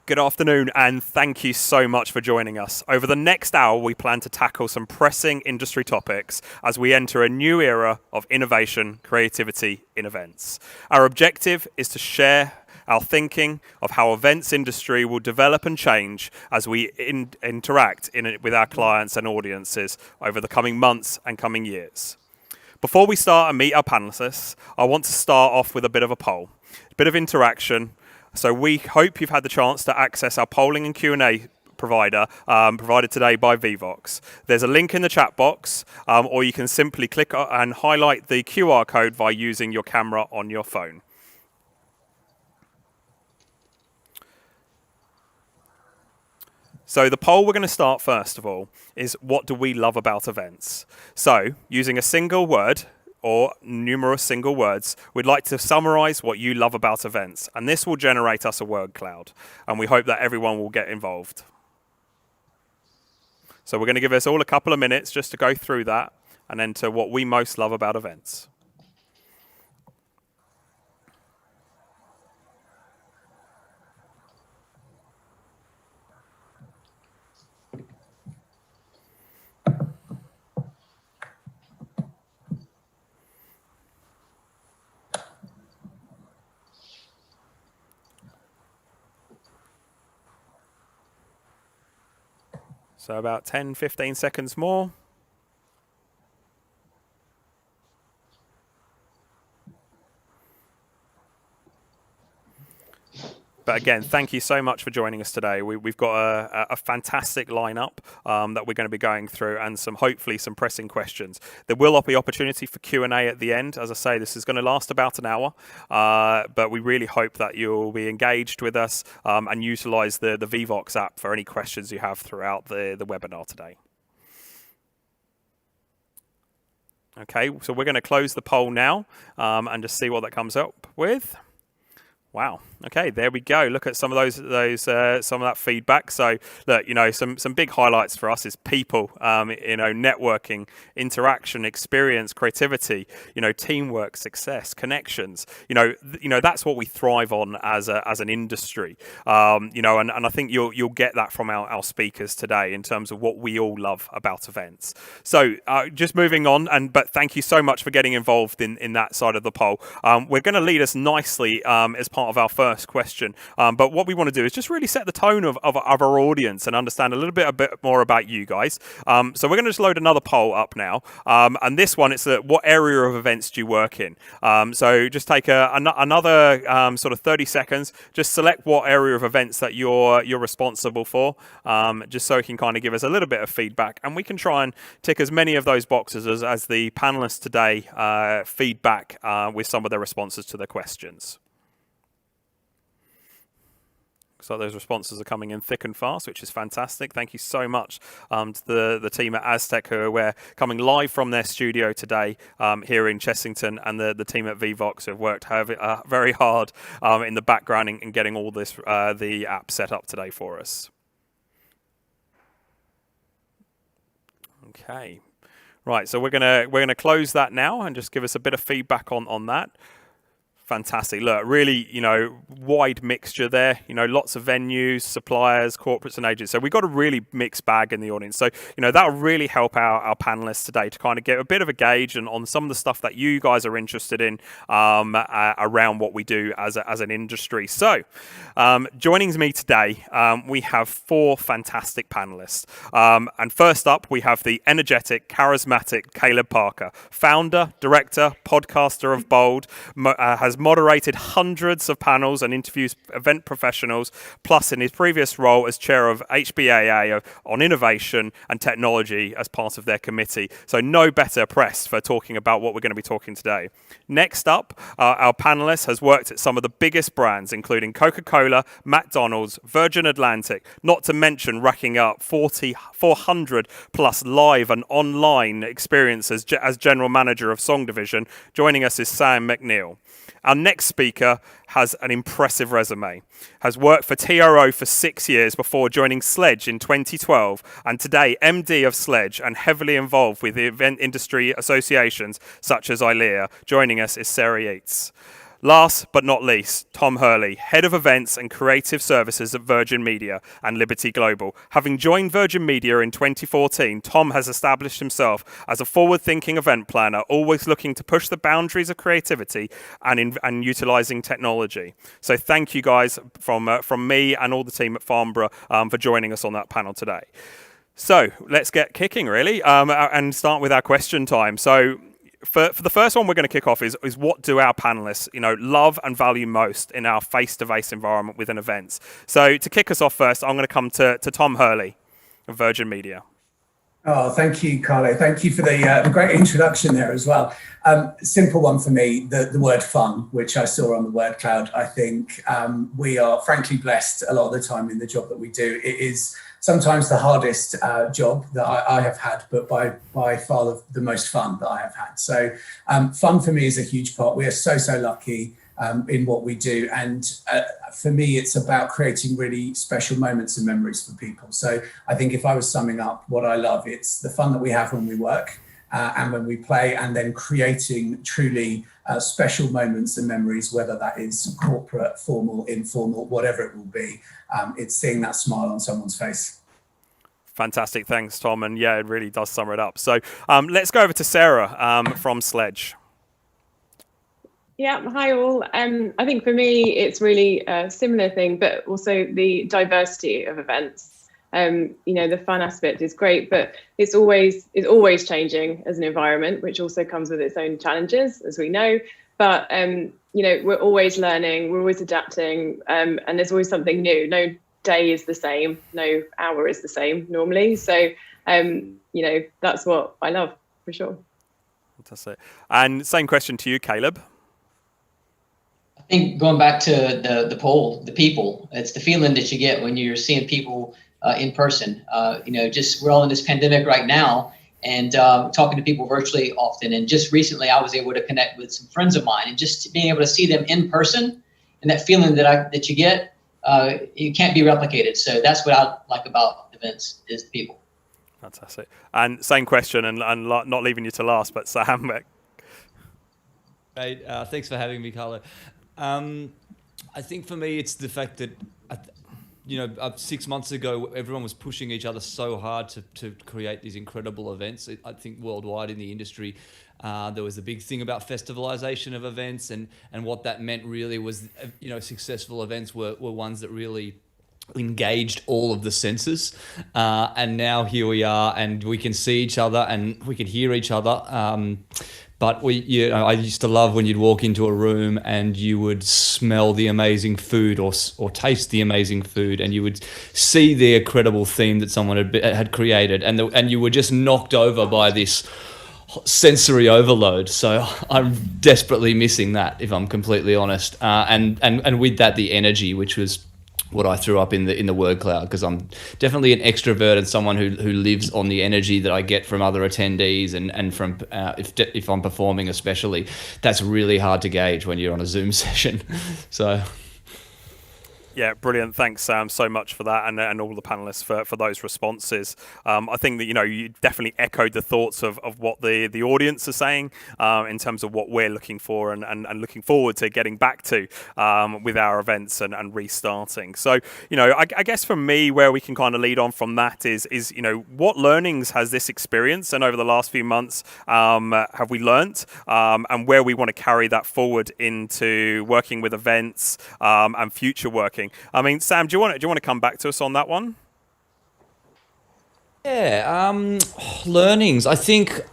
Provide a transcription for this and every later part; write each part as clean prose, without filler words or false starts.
Good afternoon, and thank you so much for joining us. Over the next hour, we plan to tackle some pressing industry topics as we enter a new era of innovation, creativity in events. Our objective is to share our thinking of how events industry will develop and change as we interact with our clients and audiences over the coming months and coming years. Before we start and meet our panelists, I want to start off with a bit of a poll, a bit of interaction. So we hope you've had the chance to access our polling and Q&A provided today by Vvox. There's a link in the chat box, or you can simply click and highlight the QR code by using your camera on your phone. So the poll we're going to start first of all is, what do we love about events? So using a single word or numerous single words, we'd like to summarize what you love about events. And this will generate us a word cloud. And we hope that everyone will get involved. So we're going to give us all a couple of minutes just to go through that and enter what we most love about events. So about 10, 15 seconds more. But again, thank you so much for joining us today. We've got a fantastic lineup that we're going to be going through, and hopefully some pressing questions. There will be opportunity for Q&A at the end. As I say, this is going to last about an hour, but we really hope that you'll be engaged with us and utilise the Vvox app for any questions you have throughout the webinar today. Okay, so we're going to close the poll now and just see what that comes up with. Wow. Okay, there we go. Look at some of those some of that feedback. So, look, some big highlights for us is people, networking, interaction, experience, creativity, teamwork, success, connections. That's what we thrive on as an industry. And I think you'll get that from our speakers today in terms of what we all love about events. So, just moving on, but thank you so much for getting involved in that side of the poll. We're going to lead us nicely as part of our first question, but what we want to do is just really set the tone of our audience and understand a bit more about you guys. So we're going to just load another poll up now, and this one, it's what area of events do you work in? So just take another sort of 30 seconds, just select what area of events that you're responsible for, just so you can kind of give us a little bit of feedback, and we can try and tick as many of those boxes as the panelists today feedback with some of their responses to the questions. So those responses are coming in thick and fast, which is fantastic. Thank you so much to the team at Aztec, who are coming live from their studio today here in Chessington, and the team at Vvox, who have worked very hard in the background in getting all this the app set up today for us. Okay, right. So we're gonna close that now and just give us a bit of feedback on that. Fantastic. Look, really, wide mixture there. Lots of venues, suppliers, corporates and agents. So we've got a really mixed bag in the audience. So, that'll really help our panelists today to kind of get a bit of a gauge on some of the stuff that you guys are interested in around what we do as an industry. So, joining me today, we have four fantastic panelists. And first up, we have the energetic, charismatic Caleb Parker, founder, director, podcaster of Bold, has moderated hundreds of panels and interviews event professionals, plus in his previous role as chair of HBAA on innovation and technology as part of their committee. So no better press for talking about what we're going to be talking4today. Next up, our panelist has worked at some of the biggest brands, including Coca-Cola, McDonald's, Virgin Atlantic, not to mention racking up 400 plus live and online experiences as general manager of Song Division. Joining us is Sam McNeil. Our next speaker has an impressive resume, has worked for TRO for 6 years before joining Sledge in 2012, and today MD of Sledge and heavily involved with the event industry associations such as ILEA. Joining us is Sarah Yates. Last but not least, Tom Hurley, Head of Events and Creative Services at Virgin Media and Liberty Global. Having joined Virgin Media in 2014, Tom has established himself as a forward-thinking event planner, always looking to push the boundaries of creativity and utilising technology. So thank you guys from me and all the team at Farnborough for joining us on that panel today. So let's get kicking, really, and start with our question time. So for the first one we're going to kick off is what do our panelists, love and value most in our face-to-face environment within events? So to kick us off first, I'm going to come to Tom Hurley of Virgin Media. Oh, thank you, Carlo. Thank you for the great introduction there as well. Simple one for me, the word fun, which I saw on the word cloud. I think we are frankly blessed a lot of the time in the job that we do. It is sometimes the hardest job that I have had, but by far the most fun that I have had. So fun for me is a huge part. We are so lucky in what we do. And for me, it's about creating really special moments and memories for people. So I think if I was summing up what I love, it's the fun that we have when we work and when we play, and then creating truly special moments and memories, whether that is corporate, formal, informal, whatever it will be. It's seeing that smile on someone's face. Fantastic. Thanks, Tom. And yeah, it really does sum it up. So let's go over to Sarah from Sledge. Yeah, hi all. I think for me, it's really a similar thing, but also the diversity of events. The fun aspect is great, but it's always changing as an environment, which also comes with its own challenges, as we know. But we're always learning, we're always adapting, and there's always something new. No day is the same, no hour is the same normally. So that's what I love for sure. Fantastic. And same question to you, Caleb. I think going back to the poll, the people, it's the feeling that you get when you're seeing people in person. We're all in this pandemic right now, and talking to people virtually often. And just recently, I was able to connect with some friends of mine, and just being able to see them in person, and that feeling that you get, it can't be replicated. So that's what I like about events, is the people. Fantastic. And same question, and not leaving you to last, but Sam. Great. Thanks for having me, Carlo. I think for me, it's the fact that, 6 months ago, everyone was pushing each other so hard to create these incredible events. I think worldwide in the industry, there was a big thing about festivalization of events, and what that meant really was, successful events were ones that really engaged all of the senses. And now here we are, and we can see each other and we can hear each other. But I used to love when you'd walk into a room and you would smell the amazing food or taste the amazing food, and you would see the incredible theme that someone had created, and you were just knocked over by this sensory overload. So I'm desperately missing that, if I'm completely honest. And with that, the energy, which was what I threw up in the word cloud, because I'm definitely an extrovert and someone who lives on the energy that I get from other attendees and from if I'm performing especially. That's really hard to gauge when you're on a Zoom session. So Yeah, brilliant. Thanks, Sam, so much for that, and all the panelists for those responses. I think that you definitely echoed the thoughts of what the audience are saying in terms of what we're looking for and looking forward to getting back to with our events and restarting. So I guess for me, where we can kind of lead on from that is what learnings has this experience and over the last few months have we learnt, and where we want to carry that forward into working with events and future working. I mean, Sam, do you want to come back to us on that one? Yeah, learnings. I think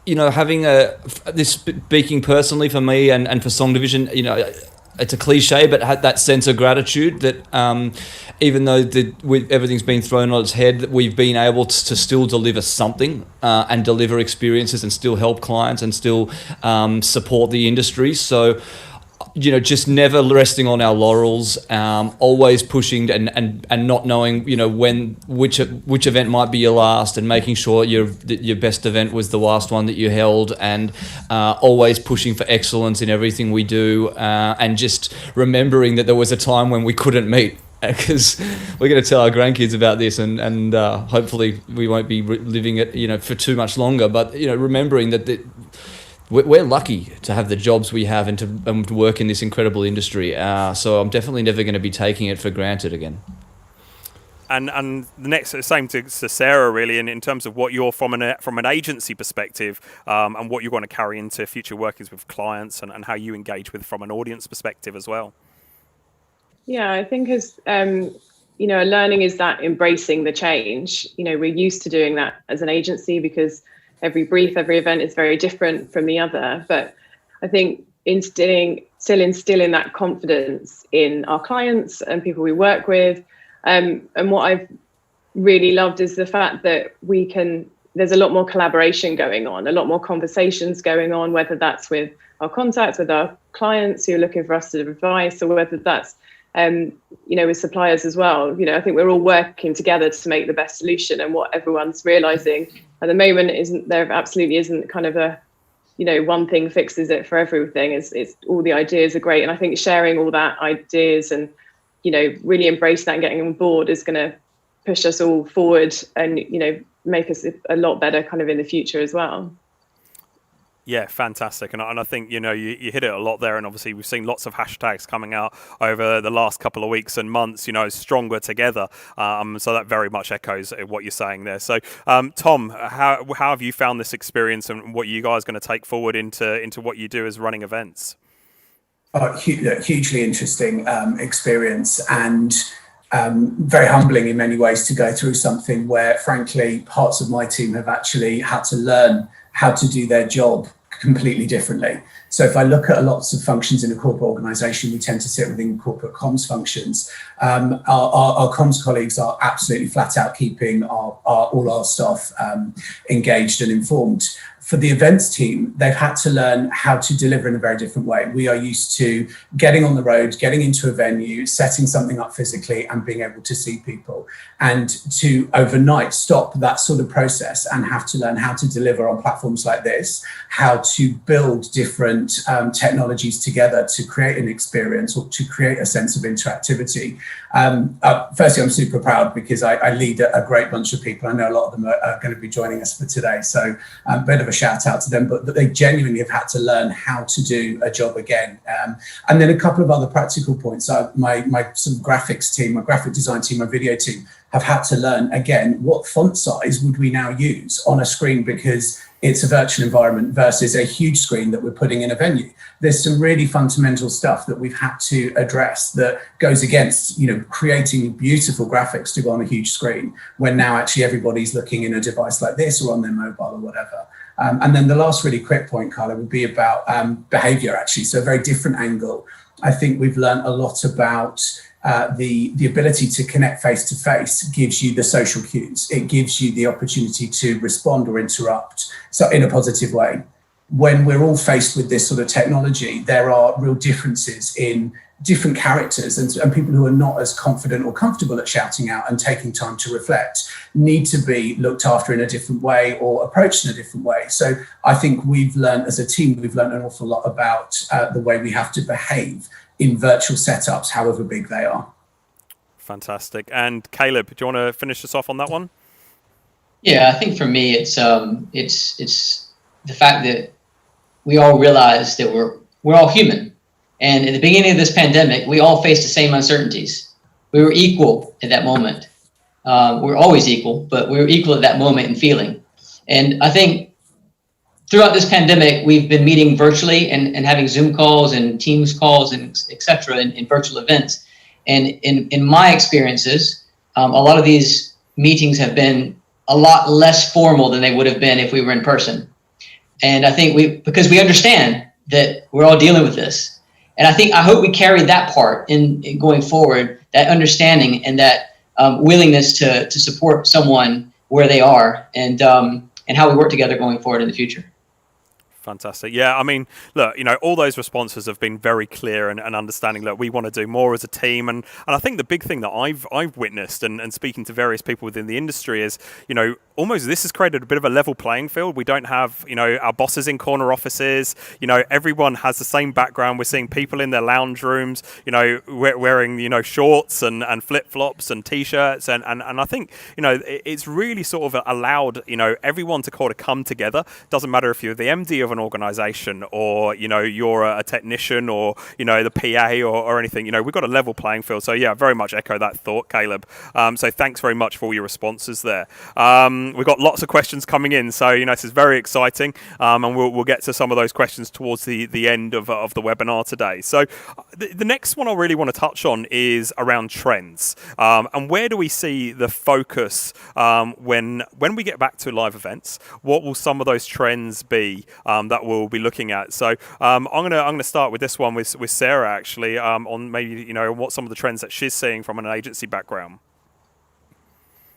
having this, speaking personally for me and for Song Division, it's a cliche, but had that sense of gratitude that even though everything's been thrown on its head, that we've been able to still deliver something and deliver experiences and still help clients and still support the industry. So just never resting on our laurels, always pushing and not knowing, which event might be your last, and making sure your best event was the last one that you held, and always pushing for excellence in everything we do, and just remembering that there was a time when we couldn't meet, because we're going to tell our grandkids about this, and hopefully we won't be living it, for too much longer. But remembering that we're lucky to have the jobs we have and to work in this incredible industry. So I'm definitely never going to be taking it for granted again. And the next, same to Sarah, really, and in terms of what you're from an agency perspective, and what you want to carry into future workings with clients, and how you engage with from an audience perspective as well. Yeah, I think as learning is that embracing the change. We're used to doing that as an agency because every brief, every event is very different from the other. But I think instilling that confidence in our clients and people we work with. And what I've really loved is the fact that there's a lot more collaboration going on, a lot more conversations going on, whether that's with our contacts, with our clients who are looking for us to advice, or whether that's, with suppliers as well. I think we're all working together to make the best solution. And what everyone's realizing at the moment there absolutely isn't kind of a, one thing fixes it for everything. It's all the ideas are great. And I think sharing all that ideas and, really embrace that and getting on board is going to push us all forward and, make us a lot better kind of in the future as well. Yeah, fantastic. And I think, you hit it a lot there. And obviously we've seen lots of hashtags coming out over the last couple of weeks and months, stronger together. So that very much echoes what you're saying there. So, Tom, how have you found this experience, and what you guys going to take forward into what you do as running events? Hugely interesting experience, and very humbling in many ways to go through something where, frankly, parts of my team have actually had to learn how to do their job completely differently. So if I look at lots of functions in a corporate organization, we tend to sit within corporate comms functions. Our comms colleagues are absolutely flat out keeping all our staff engaged and informed. For the events team, they've had to learn how to deliver in a very different way. We are used to getting on the road, getting into a venue, setting something up physically and being able to see people. And to overnight stop that sort of process and have to learn how to deliver on platforms like this, how to build different technologies together to create an experience or to create a sense of interactivity. Firstly, I'm super proud because I lead a great bunch of people. I know a lot of them are going to be joining us for today. So a bit of a shout out to them, but they genuinely have had to learn how to do a job again. And then a couple of other practical points. My sort of graphics team, my graphic design team, my video team have had to learn again, what font size would we now use on a screen, because it's a virtual environment versus a huge screen that we're putting in a venue. There's some really fundamental stuff that we've had to address that goes against, creating beautiful graphics to go on a huge screen when now actually everybody's looking in a device like this or on their mobile or whatever. And then the last really quick point, Carla, would be about behavior, actually. So a very different angle. I think we've learned a lot about the ability to connect face to face gives you the social cues. It gives you the opportunity to respond or interrupt, so in a positive way. When we're all faced with this sort of technology, there are real differences in different characters, and people who are not as confident or comfortable at shouting out and taking time to reflect need to be looked after in a different way or approached in a different way. So I think we've learned as a team, we've learned an awful lot about the way we have to behave in virtual setups, however big they are. Fantastic. And Caleb, do you want to finish us off on that one? Yeah, I think for me, it's the fact that we all realize that we're all human. And at the beginning of this pandemic, we all faced the same uncertainties. We were equal at that moment. We're always equal, but we were equal at that moment in feeling. And I think throughout this pandemic, we've been meeting virtually and having Zoom calls and Teams calls and et cetera in virtual events. And in my experiences, a lot of these meetings have been a lot less formal than they would have been if we were in person. And I think because we understand that we're all dealing with this. And I hope we carry that part in going forward, that understanding and that willingness to support someone where they are and how we work together going forward in the future. Fantastic. Yeah, I mean, look, all those responses have been very clear and understanding that we want to do more as a team. And I think the big thing that I've witnessed and speaking to various people within the industry is, almost this has created a bit of a level playing field. We don't have, our bosses in corner offices. Everyone has the same background. We're seeing people in their lounge rooms, wearing, shorts and flip-flops and T-shirts. And I think, it's really sort of allowed, everyone to kind of come together. Doesn't matter if you're the MD of an an organization, or, you know, you're a technician, or, you know, the PA, or anything. You know, we've got a level playing field. So yeah, very much echo that thought, Caleb. So thanks very much for all your responses there. We've got lots of questions coming in, so, you know, this is very exciting, and we'll get to some of those questions towards the end of the webinar today. So the next one I really want to touch on is around trends, and where do we see the focus when we get back to live events? What will some of those trends be that we'll be looking at? So I'm gonna start with this one with Sarah, actually, on maybe, you know, what some of the trends that she's seeing from an agency background.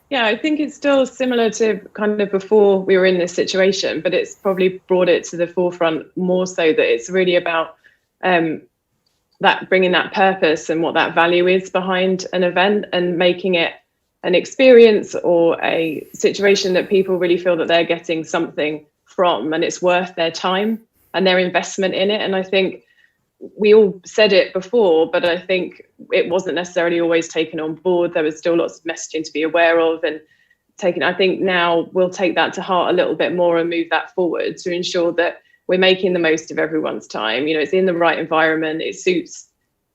Yeah, I think it's still similar to kind of before we were in this situation, but it's probably brought it to the forefront more so that it's really about that bringing that purpose and what that value is behind an event, and making it an experience or a situation that people really feel that they're getting something from, and it's worth their time and their investment in it. And I think we all said it before, but I think it wasn't necessarily always taken on board. There was still lots of messaging to be aware of and taken. I think now we'll take that to heart a little bit more and move that forward to ensure that we're making the most of everyone's time. You know, it's in the right environment. It suits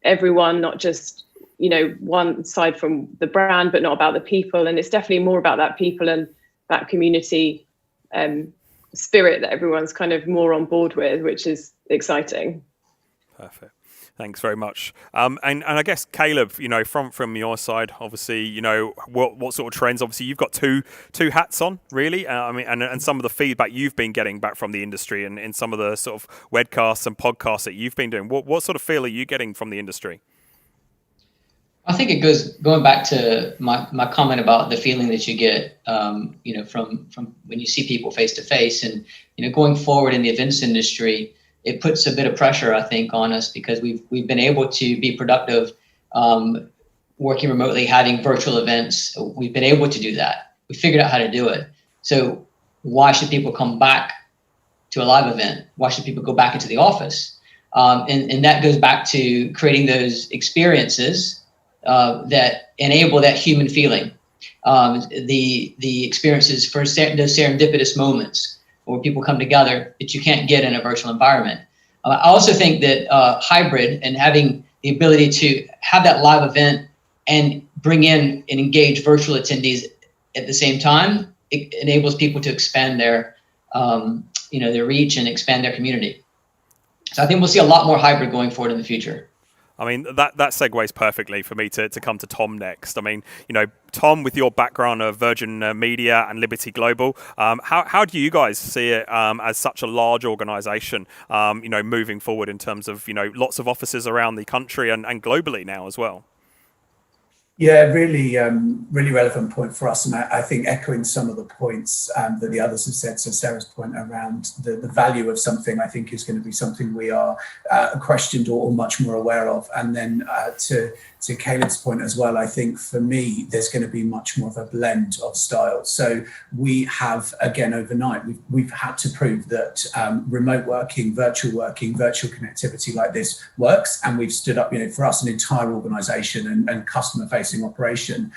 everyone, not just, you know, one side from the brand, but not about the people. And it's definitely more about that people and that community spirit that everyone's kind of more on board with, which is exciting. Perfect. Thanks very much. And I guess, Caleb, you know, from your side, obviously, you know, what sort of trends? Obviously, you've got two hats on, really. I mean, and some of the feedback you've been getting back from the industry, and in some of the sort of webcasts and podcasts that you've been doing. What sort of feel are you getting from the industry? I think it going back to my comment about the feeling that you get, you know, from when you see people face to face, and, you know, going forward in the events industry, it puts a bit of pressure, I think, on us, because we've been able to be productive, working remotely, having virtual events. We've been able to do that. We figured out how to do it. So why should people come back to a live event? Why should people go back into the office? And that goes back to creating those experiences that enable that human feeling, the experiences for those serendipitous moments where people come together that you can't get in a virtual environment. I also think that hybrid and having the ability to have that live event and bring in and engage virtual attendees at the same time, it enables people to expand their, you know, their reach and expand their community. So I think we'll see a lot more hybrid going forward in the future. I mean, that segues perfectly for me to come to Tom next. I mean, you know, Tom, with your background of Virgin Media and Liberty Global, how do you guys see it as such a large organisation, you know, moving forward in terms of, you know, lots of offices around the country and globally now as well? Yeah, really relevant point for us. And I think echoing some of the points that the others have said, so Sarah's point around the value of something, I think is going to be something we are questioned or much more aware of. And then to Caleb's point as well, I think for me, there's going to be much more of a blend of styles. So we have, again, overnight, we've had to prove that remote working, virtual connectivity like this works. And we've stood up, you know, for us, an entire organization and customer-facing operation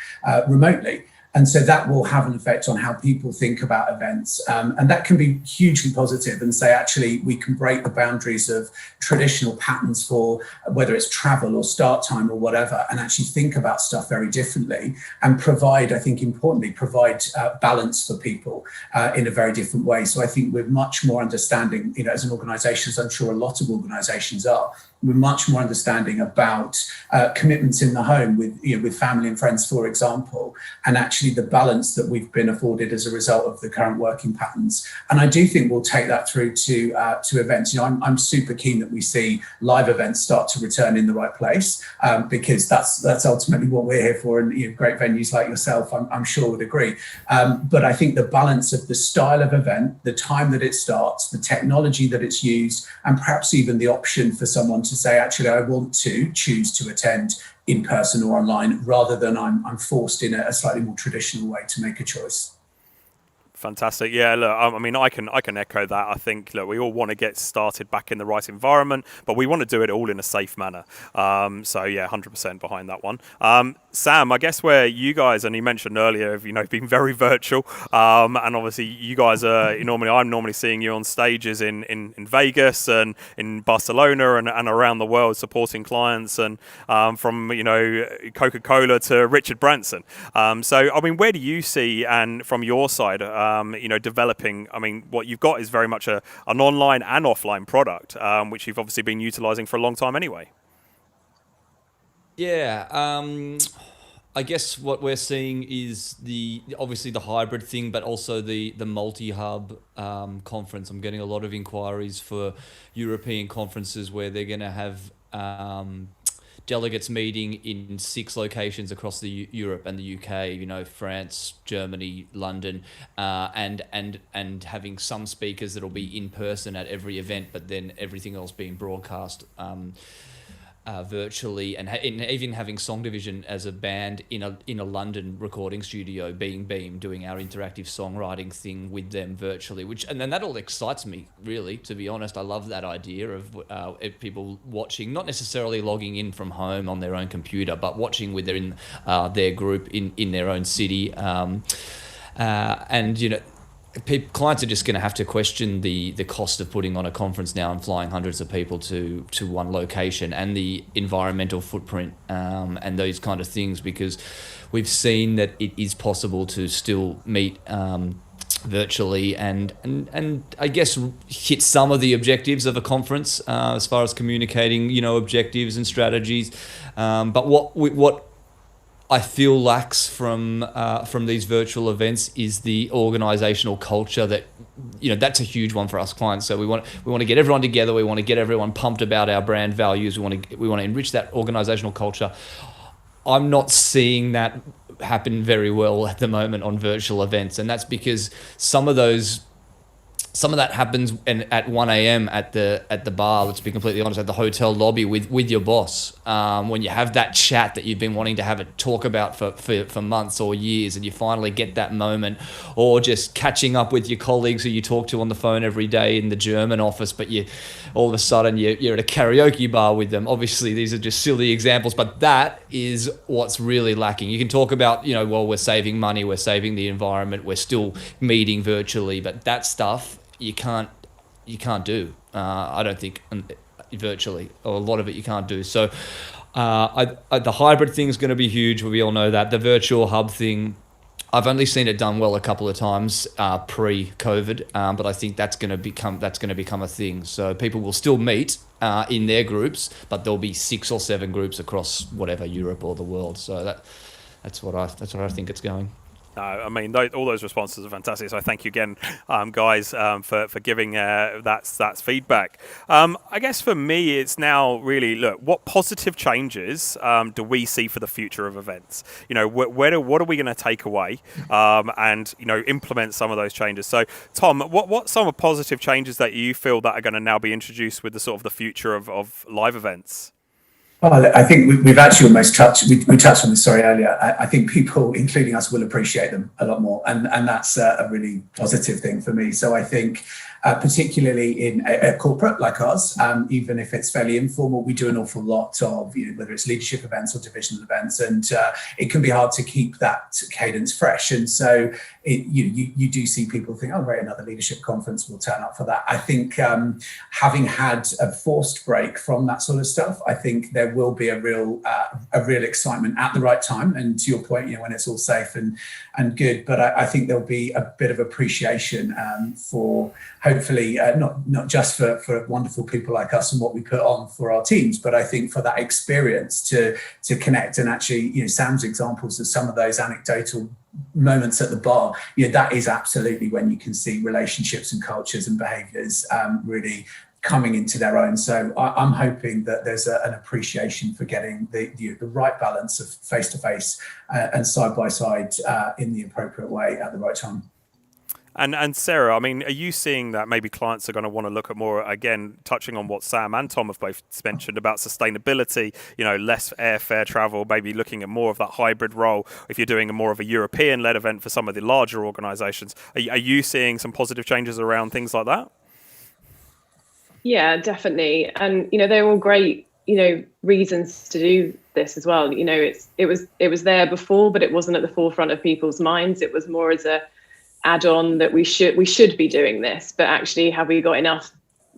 remotely. And so that will have an effect on how people think about events. And that can be hugely positive, and say, actually, we can break the boundaries of traditional patterns for whether it's travel or start time or whatever, and actually think about stuff very differently and provide, I think importantly, balance for people in a very different way. So I think we're much more understanding, you know, as an organization, as I'm sure a lot of organizations are, we're much more understanding about commitments in the home with family and friends, for example, and actually the balance that we've been afforded as a result of the current working patterns. And I do think we'll take that through to events. You know, I'm super keen that we see live events start to return in the right place, because that's ultimately what we're here for. And, you know, great venues like yourself, I'm sure would agree. But I think the balance of the style of event, the time that it starts, the technology that it's used, and perhaps even the option for someone to say, actually, I want to choose to attend in person or online, rather than I'm forced in a slightly more traditional way to make a choice. Fantastic. Yeah, look, I mean, I can echo that. I think, look, we all want to get started back in the right environment, but we want to do it all in a safe manner. So yeah, 100% behind that one. Sam, I guess where you guys, and you mentioned earlier, being very virtual, and obviously you guys are I'm normally seeing you on stages in Vegas and in Barcelona and around the world supporting clients, and from Coca-Cola to Richard Branson. So I mean, where do you see, and from your side, developing? I mean, what you've got is very much an online and offline product, which you've obviously been utilising for a long time anyway. Yeah, I guess what we're seeing is obviously the hybrid thing, but also the multi-hub conference. I'm getting a lot of inquiries for European conferences where they're going to have delegates meeting in 6 locations across the Europe and the UK. France, Germany, London, and having some speakers that'll be in person at every event, but then everything else being broadcast virtually, and even having Song Division as a band in a London recording studio being beamed, doing our interactive songwriting thing with them virtually, and then that all excites me, really, to be honest. I love that idea of people watching, not necessarily logging in from home on their own computer, but watching with their group in their own city, and clients are just going to have to question the cost of putting on a conference now and flying hundreds of people to one location, and the environmental footprint, and those kind of things, because we've seen that it is possible to still meet virtually and I guess hit some of the objectives of a conference as far as communicating objectives and strategies, but what I feel lacks from these virtual events is the organizational culture that's a huge one for us clients. So we want to get everyone together. We want to get everyone pumped about our brand values. We want to enrich that organizational culture. I'm not seeing that happen very well at the moment on virtual events, and that's because some of that happens at 1 a.m. at the bar, let's be completely honest, at the hotel lobby with your boss, when you have that chat that you've been wanting to have a talk about for months or years, and you finally get that moment, or just catching up with your colleagues who you talk to on the phone every day in the German office, but all of a sudden you're at a karaoke bar with them. Obviously, these are just silly examples, but that is what's really lacking. You can talk about, we're saving money, we're saving the environment, we're still meeting virtually, but that stuff you can't do. I don't think virtually, or a lot of it you can't do. So the hybrid thing is going to be huge. We all know that. The virtual hub thing, I've only seen it done well a couple of times pre-COVID, but I think that's going to become a thing. So people will still meet in their groups, but there'll be 6 or 7 groups across whatever Europe or the world. So that's what I think it's going. I mean, all those responses are fantastic. So thank you again, guys, for giving that feedback. I guess for me, it's now really, look, what positive changes do we see for the future of events? What are we going to take away and implement some of those changes? So, Tom, what some of positive changes that you feel that are going to now be introduced with the sort of the future of live events? Well, I think we've actually almost touched on this, earlier. I think people, including us, will appreciate them a lot more. And that's a really positive thing for me. So I think particularly in a corporate like ours, even if it's fairly informal, we do an awful lot of, whether it's leadership events or divisional events, and it can be hard to keep that cadence fresh. And so you do see people think, oh, great, another leadership conference, we'll turn up for that. I think having had a forced break from that sort of stuff, I think there will be a real excitement at the right time. And to your point, when it's all safe and good, but I think there'll be a bit of appreciation for, hopefully, not just for wonderful people like us and what we put on for our teams, but I think for that experience to connect. And actually, Sam's examples of some of those anecdotal moments at the bar, that is absolutely when you can see relationships and cultures and behaviors really coming into their own. So I'm hoping that there's an appreciation for getting the right balance of face-to-face and side-by-side in the appropriate way at the right time. And Sarah, I mean, are you seeing that maybe clients are going to want to look at more, again, touching on what Sam and Tom have both mentioned about sustainability, less airfare travel, maybe looking at more of that hybrid role if you're doing a more of a European-led event for some of the larger organisations? Are you seeing some positive changes around things like that? Yeah, definitely. And, they're all great, reasons to do this as well. It was there before, but it wasn't at the forefront of people's minds. It was more as a add-on that we should be doing this, but actually have we got enough,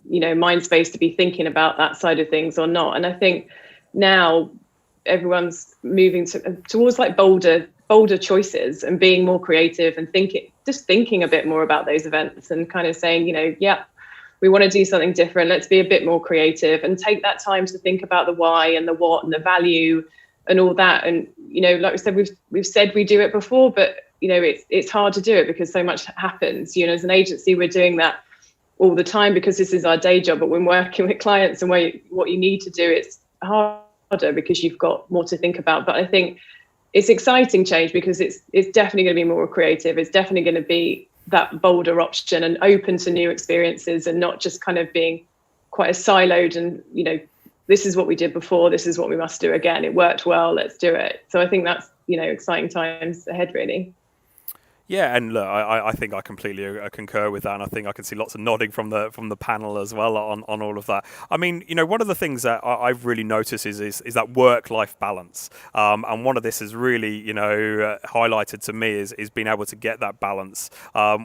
mind space to be thinking about that side of things or not? And I think now everyone's moving towards like bolder choices and being more creative and thinking a bit more about those events and kind of saying, yeah, we want to do something different. Let's be a bit more creative and take that time to think about the why and the what and the value and all that. And, like we said, we've said we do it before, but, it's hard to do it because so much happens. As an agency, we're doing that all the time because this is our day job. But when working with clients and what you need to do, it's harder because you've got more to think about. But I think it's exciting change because it's definitely going to be more creative. It's definitely going to be that bolder option and open to new experiences and not just kind of being quite a siloed and, this is what we did before, this is what we must do again. It worked well, let's do it. So I think that's, exciting times ahead, really. Yeah, and look, I think I completely concur with that, and I think I can see lots of nodding from the panel as well on all of that. I mean, one of the things that I've really noticed is that work-life balance, and one of this is really highlighted to me is being able to get that balance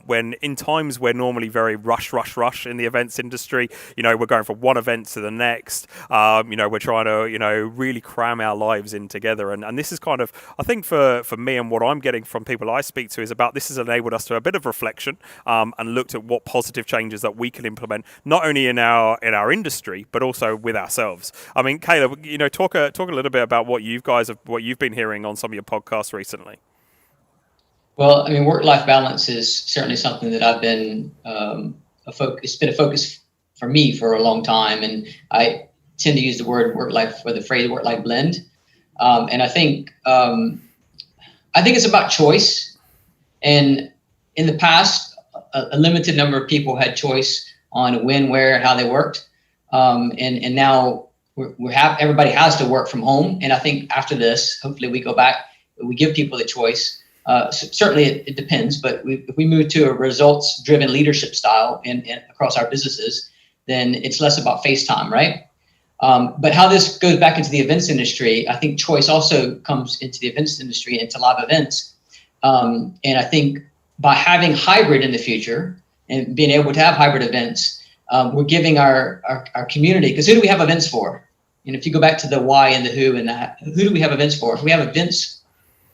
when in times we're normally very rush in the events industry. We're going from one event to the next. We're trying to really cram our lives in together, and this is kind of, I think for me and what I'm getting from people I speak to is about this has enabled us to a bit of reflection and looked at what positive changes that we can implement, not only in our industry but also with ourselves. I mean, Caleb, talk a little bit about what you've been hearing on some of your podcasts recently. Well, I mean, work-life balance is certainly something that I've been it's been a focus for me for a long time, and I tend to use the word work-life or the phrase work-life blend, and I think it's about choice. And in the past, a limited number of people had choice on when, where, and how they worked. And now everybody has to work from home. And I think after this, hopefully we go back, we give people the choice. Certainly it depends, but if we move to a results-driven leadership style and across our businesses, then it's less about FaceTime, right? But how this goes back into the events industry, I think choice also comes into the events industry, into live events. And I think by having hybrid in the future and being able to have hybrid events, we're giving our community, because who do we have events for? And if you go back to the why and the who and that, who do we have events for? We have events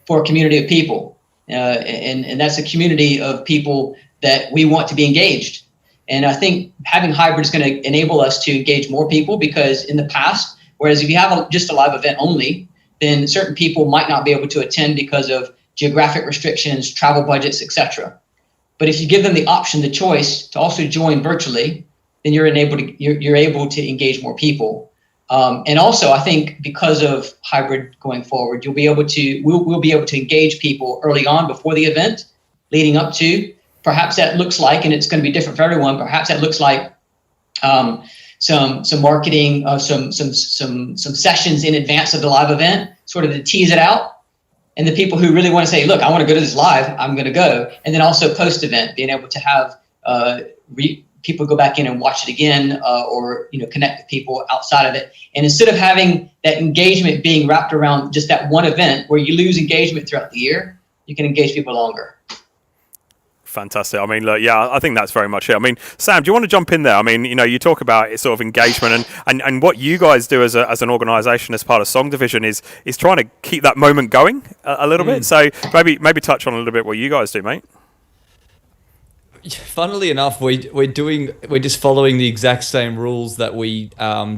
for a community of people, and that's a community of people that we want to be engaged. And I think having hybrid is going to enable us to engage more people, because in the past, whereas if you have just a live event only, then certain people might not be able to attend because of geographic restrictions, travel budgets, etc. But if you give them the option, the choice to also join virtually, then you're able to engage more people. And also, I think because of hybrid going forward, we'll be able to engage people early on before the event, leading up to. Perhaps that looks like, and it's going to be different for everyone. Perhaps that looks like some marketing, some sessions in advance of the live event, sort of to tease it out. And the people who really want to say, look, I want to go to this live, I'm going to go. And then also post-event, being able to have people go back in and watch it again, or connect with people outside of it. And instead of having that engagement being wrapped around just that one event where you lose engagement throughout the year, you can engage people longer. Fantastic. I mean, look, yeah, I think that's very much it. I mean, Sam, do you want to jump in there? I mean, you talk about sort of engagement and what you guys do as an organisation as part of Song Division is trying to keep that moment going a little bit. So maybe touch on a little bit what you guys do, mate. Funnily enough, we're just following the exact same rules that we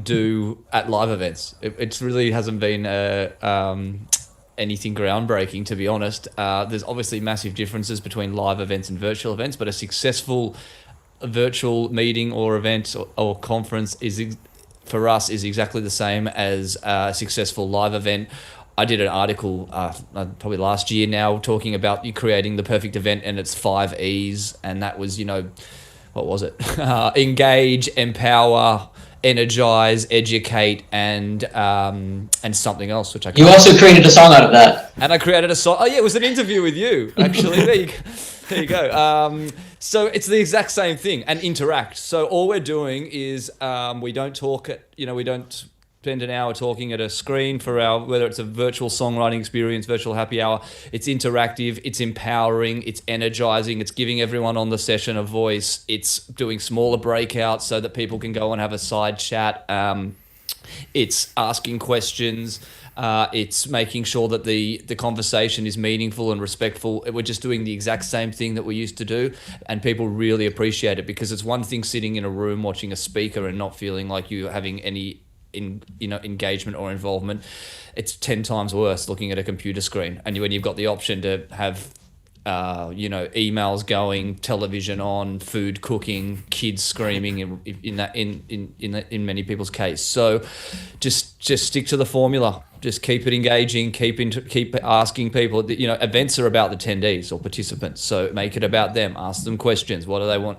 do at live events. It really hasn't been anything groundbreaking, to be honest. There's obviously massive differences between live events and virtual events, but a successful virtual meeting or event or conference for us is exactly the same as a successful live event. I did an article probably last year now talking about you creating the perfect event, and it's 5 E's, and that was, what was it? Engage, empower, energize, educate, and something else, which I can't You also created a song out of that. And I created a song. Oh yeah, it was an interview with you, actually. There you go. So it's the exact same thing, and interact. So all we're doing is we don't talk we don't spend an hour talking at a screen for whether it's a virtual songwriting experience, virtual happy hour. It's interactive, it's empowering, it's energizing, it's giving everyone on the session a voice. It's doing smaller breakouts so that people can go and have a side chat. It's asking questions. It's making sure that the conversation is meaningful and respectful. We're just doing the exact same thing that we used to do, and people really appreciate it, because it's one thing sitting in a room watching a speaker and not feeling like you're having any engagement or involvement. It's 10 times worse looking at a computer screen, and when you've got the option to have emails going, television on, food cooking, kids screaming in many people's case. So just stick to the formula. Just keep it engaging, keep asking people. Events are about the attendees or participants, so make it about them. Ask them questions. What do they want?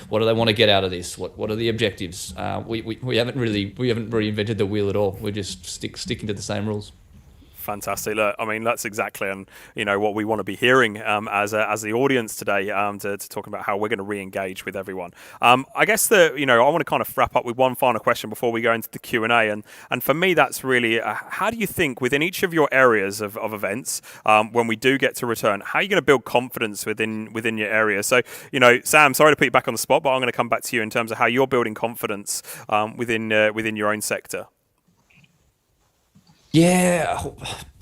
What do they want to get out of this? What are the objectives? We haven't reinvented the wheel at all. We're just sticking to the same rules. Fantastic. Look, I mean, that's exactly what we want to be hearing as the audience today, to talk about how we're going to re-engage with everyone. I guess I want to kind of wrap up with one final question before we go into the Q&A, and for me that's really how do you think within each of your areas of events, when we do get to return, how are you going to build confidence within your area? So Sam, sorry to put you back on the spot, but I'm going to come back to you in terms of how you're building confidence within your own sector. Yeah,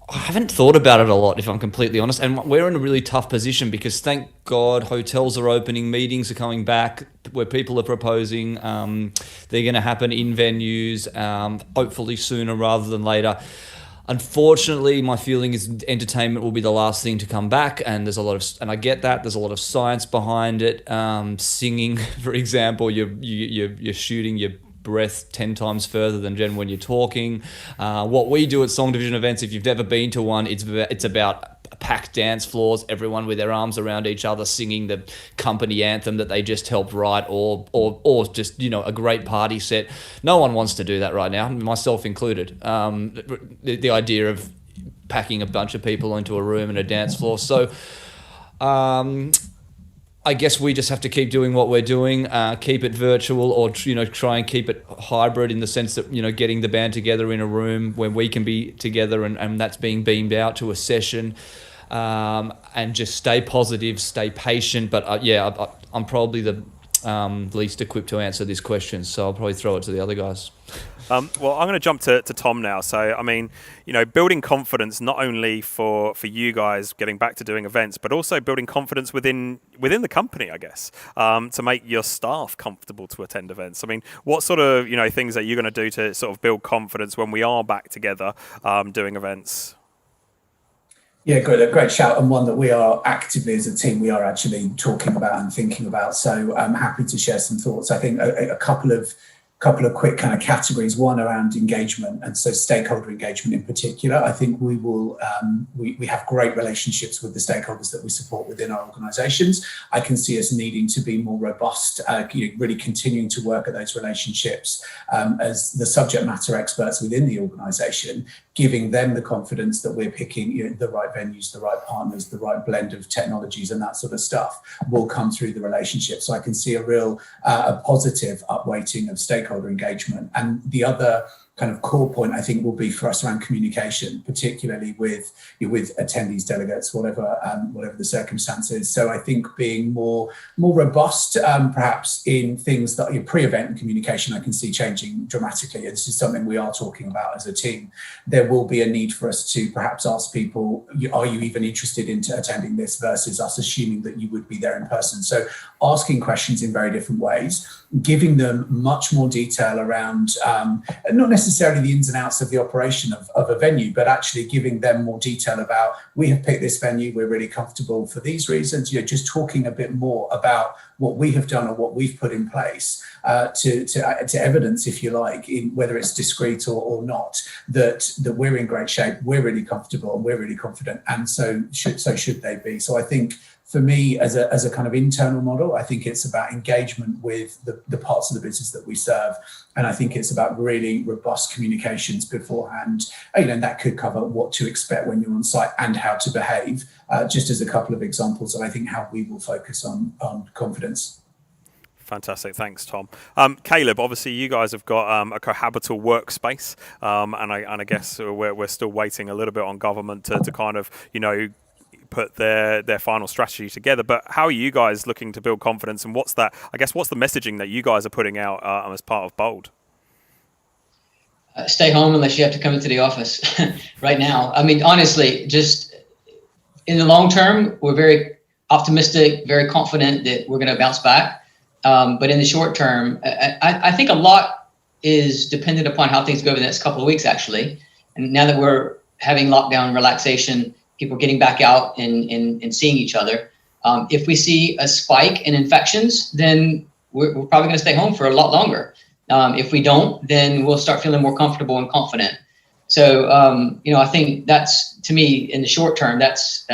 I haven't thought about it a lot, if I'm completely honest. And we're in a really tough position because, thank God, hotels are opening, meetings are coming back, where people are proposing. They're going to happen in venues, hopefully sooner rather than later. Unfortunately, my feeling is entertainment will be the last thing to come back, and and I get that. There's a lot of science behind it. Singing, for example, you're shooting your breath 10 times further than when you're talking. What we do at Song Division events, if you've never been to one, it's about packed dance floors, everyone with their arms around each other singing the company anthem that they just helped write, or just a great party set. No one wants to do that right now, myself included. The idea of packing a bunch of people into a room and a dance floor. So I guess we just have to keep doing what we're doing, keep it virtual, or try and keep it hybrid in the sense that getting the band together in a room where we can be together, and that's being beamed out to a session, and just stay positive, stay patient. But I'm probably the least equipped to answer this question, so I'll probably throw it to the other guys. Well, I'm going to jump to Tom now. So, I mean, building confidence not only for you guys getting back to doing events, but also building confidence within the company, I guess, to make your staff comfortable to attend events. I mean, what sort of things are you going to do to sort of build confidence when we are back together doing events? Yeah, great shout, and one that we are actively as a team, we are actually talking about and thinking about. So I'm happy to share some thoughts. I think a couple of quick kind of categories, one around engagement, and so stakeholder engagement in particular. I think we will we have great relationships with the stakeholders that we support within our organizations. I can see us needing to be more robust, really continuing to work at those relationships as the subject matter experts within the organization, giving them the confidence that we're picking the right venues, the right partners, the right blend of technologies, and that sort of stuff will come through the relationship. So I can see a real a positive upweighting of stakeholder engagement. And the other kind of core point, I think, will be for us around communication, particularly with attendees, delegates, whatever the circumstances. So I think being more robust, perhaps in things that your pre-event communication, I can see changing dramatically. This is something we are talking about as a team. There will be a need for us to perhaps ask people, are you even interested in attending this, versus us assuming that you would be there in person. So asking questions in very different ways, giving them much more detail around, not necessarily necessarily the ins and outs of the operation of a venue, but actually giving them more detail about, we have picked this venue, we're really comfortable for these reasons, just talking a bit more about what we have done or what we've put in place to evidence, if you like, in whether it's discreet or not, that we're in great shape, we're really comfortable and we're really confident, and so should they be. So I think for me, as a kind of internal model, I think it's about engagement with the parts of the business that we serve. And I think it's about really robust communications beforehand. And that could cover what to expect when you're on site and how to behave, just as a couple of examples of, I think, how we will focus on confidence. Fantastic. Thanks, Tom. Caleb, obviously you guys have got a cohabitable workspace, and I guess we're still waiting a little bit on government to kind of, put their final strategy together. But how are you guys looking to build confidence, and what's the messaging that you guys are putting out as part of Bold? Stay home unless you have to come into the office right now. I mean, honestly, just in the long term, we're very optimistic, very confident that we're going to bounce back. But in the short term, I think a lot is dependent upon how things go over the next couple of weeks, actually. And now that we're having lockdown relaxation, people getting back out and seeing each other. If we see a spike in infections, then we're probably going to stay home for a lot longer. If we don't, then we'll start feeling more comfortable and confident. So, I think that's, to me, in the short term, that's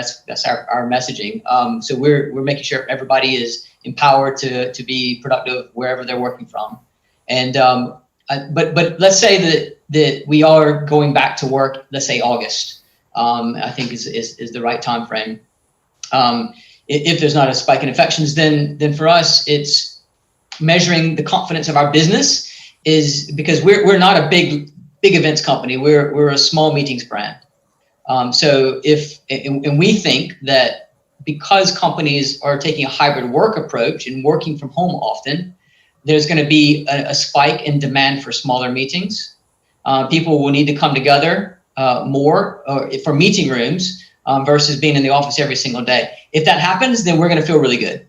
our messaging. So we're making sure everybody is empowered to be productive wherever they're working from. And but let's say that we are going back to work. Let's say August. I think is the right time frame. If there's not a spike in infections, then for us it's measuring the confidence of our business, is because we're not a big events company. We're a small meetings brand. So and we think that because companies are taking a hybrid work approach and working from home often, there's going to be a spike in demand for smaller meetings. People will need to come together more for meeting rooms versus being in the office every single day. If that happens, then we're going to feel really good.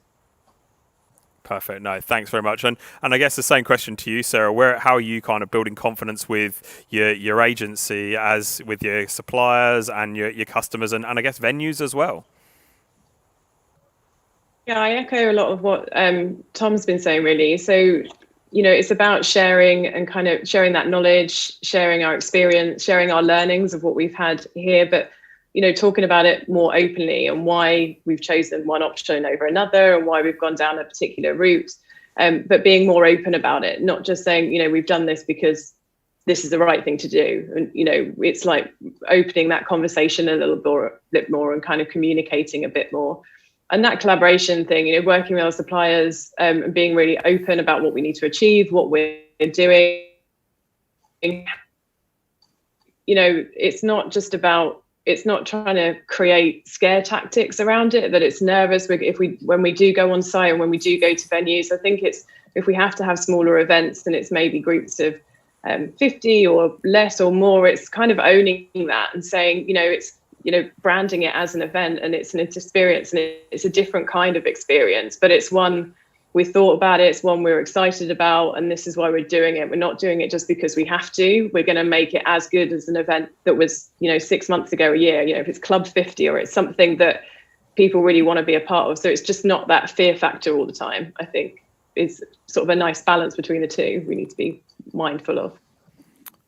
Perfect. No, thanks very much. And I guess the same question to you, Sarah. How are you kind of building confidence with your agency, as with your suppliers and your customers, and I guess venues as well? Yeah, I echo a lot of what Tom's been saying, really. So, it's about sharing and kind of sharing that knowledge, sharing our experience, sharing our learnings of what we've had here, but, talking about it more openly and why we've chosen one option over another and why we've gone down a particular route, but being more open about it, not just saying, we've done this because this is the right thing to do. And, it's like opening that conversation a little bit more and kind of communicating a bit more. And that collaboration thing, working with our suppliers and being really open about what we need to achieve, what we're doing. It's not trying to create scare tactics around it, that it's nervous. When we do go on site and when we do go to venues, I think it's, if we have to have smaller events, then it's maybe groups of 50 or less or more. It's kind of owning that and saying, it's, branding it as an event, and it's an experience, and it's a different kind of experience, but it's one we thought about, it's one we're excited about, and this is why we're doing it. We're not doing it just because we have to. We're going to make it as good as an event that was, 6 months ago, a year, if it's Club 50 or it's something that people really want to be a part of. So it's just not that fear factor all the time. I think is sort of a nice balance between the two we need to be mindful of.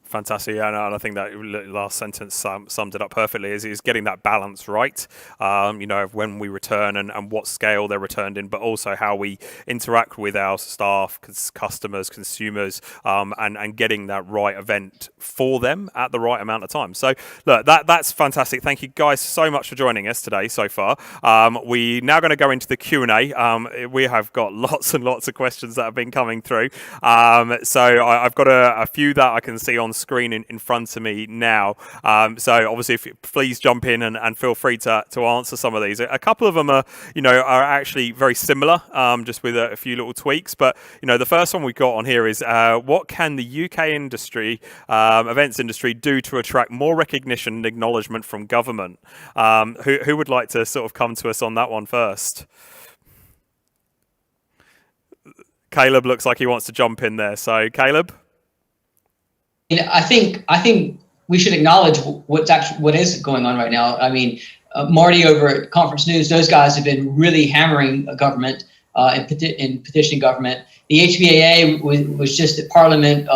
Fantastic. Yeah, and I think that last sentence summed it up perfectly, is getting that balance right, of when we return and what scale they're returned in, but also how we interact with our staff, customers, consumers, and getting that right event for them at the right amount of time. So, look, that's fantastic. Thank you guys so much for joining us today so far. We're now going to go into the Q&A. We have got lots and lots of questions that have been coming through. So I've got a few that I can see on screen in front of me now. So obviously, please jump in and feel free to answer some of these. A couple of them are actually very similar, just with a few little tweaks. But the first one we've got on here is what can the UK industry, events industry, do to attract more recognition and acknowledgement from government? Who would like to sort of come to us on that one first? Caleb looks like he wants to jump in there. So Caleb. I think we should acknowledge what is going on right now. I mean, Marty over at Conference News, those guys have been really hammering government and petitioning government. The HBAA was just at Parliament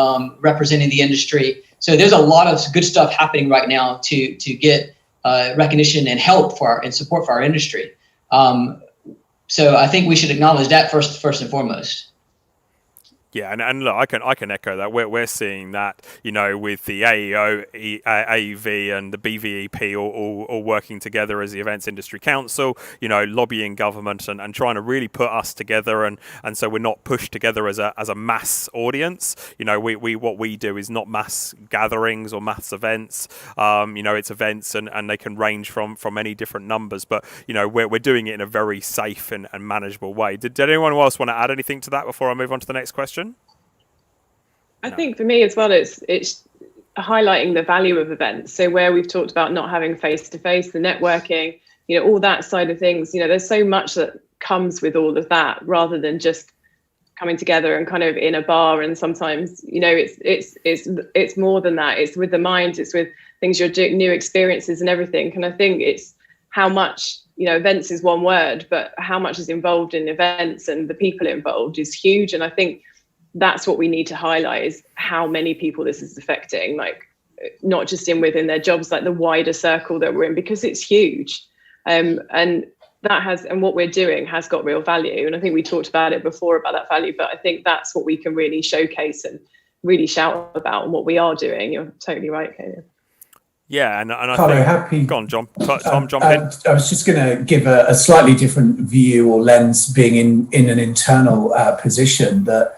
representing the industry. So there's a lot of good stuff happening right now to get recognition and help and support for our industry. So I think we should acknowledge that first and foremost. Yeah, and look, I can echo that. We're seeing that, with the AEO, AEV, and the BVEP all working together as the Events Industry Council, lobbying government and trying to really put us together, and so we're not pushed together as a mass audience. What we do is not mass gatherings or mass events. It's events, and they can range from many different numbers, but we're doing it in a very safe and manageable way. Did anyone else want to add anything to that before I move on to the next question? I think for me as well, it's highlighting the value of events. So where we've talked about not having face-to-face, the networking, all that side of things, there's so much that comes with all of that, rather than just coming together and kind of in a bar. And sometimes, it's more than that. It's with the mind, it's with things you're doing, new experiences and everything. And I think it's how much, events is one word, but how much is involved in events and the people involved is huge. And I think that's what we need to highlight, is how many people this is affecting, like not just within their jobs, like the wider circle that we're in, because it's huge. And what we're doing has got real value. And I think we talked about it before about that value, but I think that's what we can really showcase and really shout about, and what we are doing. You're totally right, Caleb. Yeah, and I Carlo, think... Go on, John. Tom, jump in. I was just going to give a slightly different view or lens, being in an internal position, that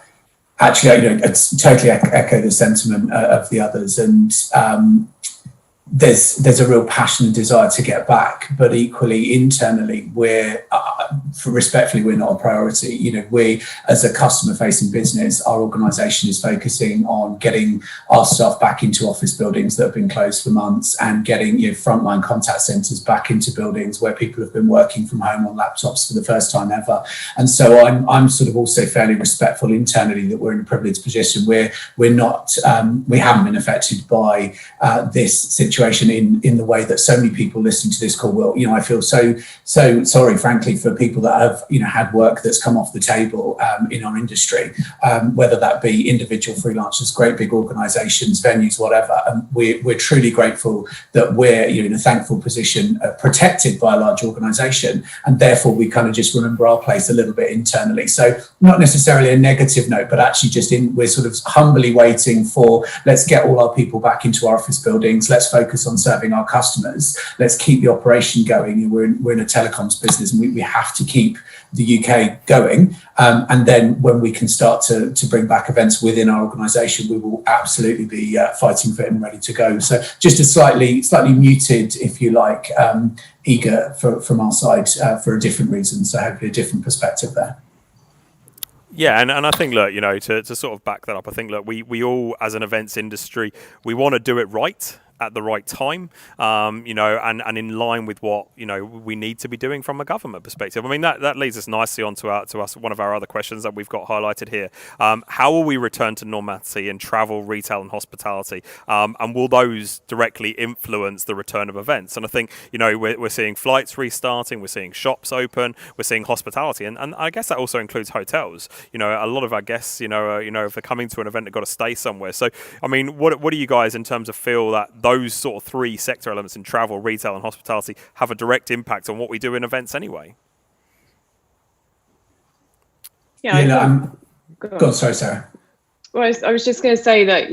actually, I totally echo the sentiment of the others, and there's a real passion and desire to get back, but equally internally, respectfully, we're not a priority. We, as a customer-facing business, our organisation is focusing on getting our staff back into office buildings that have been closed for months, and getting frontline contact centres back into buildings where people have been working from home on laptops for the first time ever. And so I'm sort of also fairly respectful internally that we're in a privileged position where we haven't been affected by this situation in the way that so many people listening to this call will. I feel so sorry, frankly, for people that have had work that's come off the table in our industry, whether that be individual freelancers, great big organisations, venues, whatever. And we're truly grateful that we're in a thankful position, protected by a large organisation, and therefore we kind of just remember our place a little bit internally. So not necessarily a negative note, but actually we're sort of humbly waiting for, let's get all our people back into our office buildings, let's focus on serving our customers, let's keep the operation going. We're in a telecoms business, and we have to keep the UK going, and then when we can start to bring back events within our organisation, we will absolutely be fighting for it and ready to go. So just a slightly muted, if you like, eager from our side for a different reason, so hopefully a different perspective there. Yeah, and I think, look, to sort of back that up, I think, look, we all, as an events industry, we want to do it right at the right time, and in line with what we need to be doing from a government perspective. I mean, that leads us nicely on to us one of our other questions that we've got highlighted here. How will we return to normality in travel, retail, and hospitality? And will those directly influence the return of events? And I think we're seeing flights restarting, we're seeing shops open, we're seeing hospitality, and I guess that also includes hotels. A lot of our guests, if they're coming to an event, they've got to stay somewhere. So, I mean, what do you guys in terms of feel that those sort of three sector elements in travel, retail, and hospitality have a direct impact on what we do in events anyway? Yeah, go on, sorry, Sarah. Well, I was just going to say that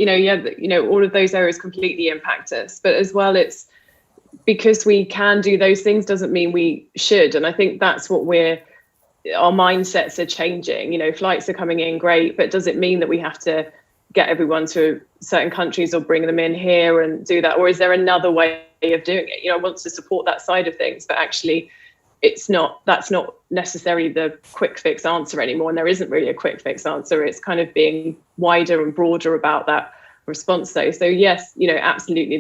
all of those areas completely impact us, but as well, it's because we can do those things doesn't mean we should, and I think that's what our mindsets are changing. Flights are coming in, great, but does it mean that we have to get everyone to certain countries or bring them in here and do that? Or is there another way of doing it? I want to support that side of things, but actually that's not necessarily the quick fix answer anymore. And there isn't really a quick fix answer. It's kind of being wider and broader about that response though. So yes, absolutely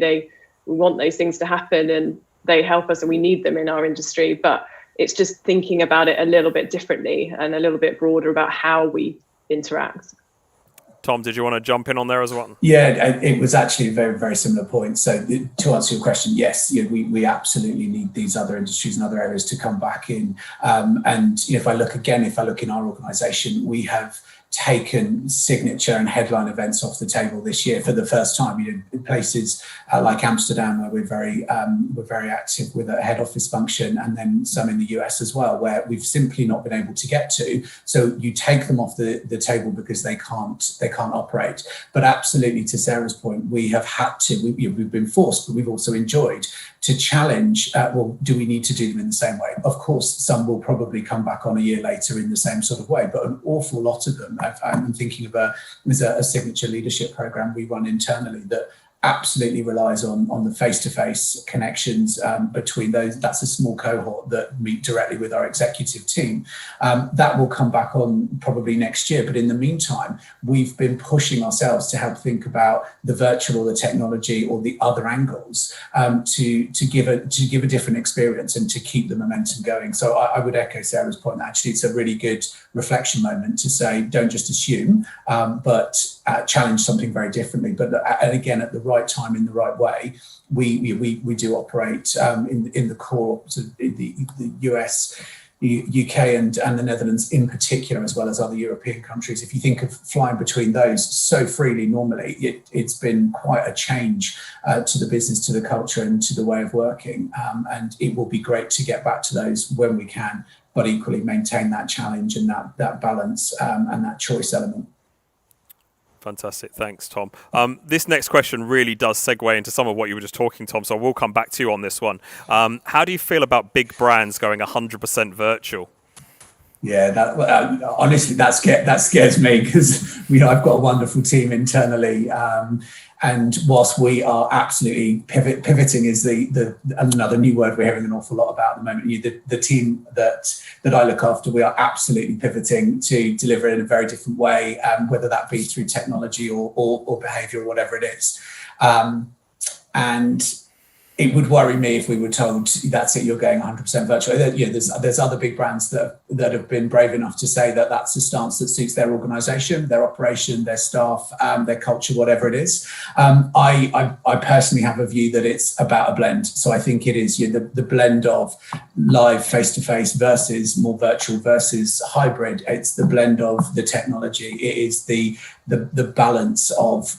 we want those things to happen and they help us and we need them in our industry, but it's just thinking about it a little bit differently and a little bit broader about how we interact. Tom, did you want to jump in on there as well? Yeah, it was actually a very, very similar point. So to answer your question, yes, we absolutely need these other industries and other areas to come back in. And if I look in our organisation, we have taken signature and headline events off the table this year for the first time. In places like Amsterdam, where we're very active with a head office function, and then some in the US as well, where we've simply not been able to get to. So you take them off the table because they can't operate. But absolutely, to Sarah's point, we have had to. We've been forced, but we've also enjoyed to challenge. Well, do we need to do them in the same way? Of course, some will probably come back on a year later in the same sort of way, but an awful lot of them. I'm thinking of a signature leadership program we run internally that absolutely relies on the face-to-face connections between those. That's a small cohort that meet directly with our executive team. That will come back on probably next year. But in the meantime, we've been pushing ourselves to help think about the virtual or the technology or the other angles to give a different experience and to keep the momentum going. So I would echo Sarah's point. Actually, it's a really good reflection moment to say, don't just assume, but challenge something very differently. But and again, at the right time in the right way, we do operate in the core, so the US, UK and the Netherlands in particular, as well as other European countries. If you think of flying between those so freely normally, it's been quite a change to the business, to the culture and to the way of working. And it will be great to get back to those when we can, but equally maintain that challenge and that balance and that choice element. Fantastic. Thanks, Tom. This next question really does segue into some of what you were just talking, Tom, so I will come back to you on this one. How do you feel about big brands going 100% virtual? Yeah, honestly, that scares me because I've got a wonderful team internally, and whilst we are absolutely pivoting is the another new word we're hearing an awful lot about at the moment. The team that I look after, we are absolutely pivoting to deliver in a very different way, whether that be through technology or behaviour or whatever it is, and it would worry me if we were told that's it, you're going 100% virtual. There's other big brands that have been brave enough to say that that's a stance that suits their organisation, their operation, their staff, their culture, whatever it is. I personally have a view that it's about a blend. So I think it is the blend of live face-to-face versus more virtual versus hybrid. It's the blend of the technology. It is the balance of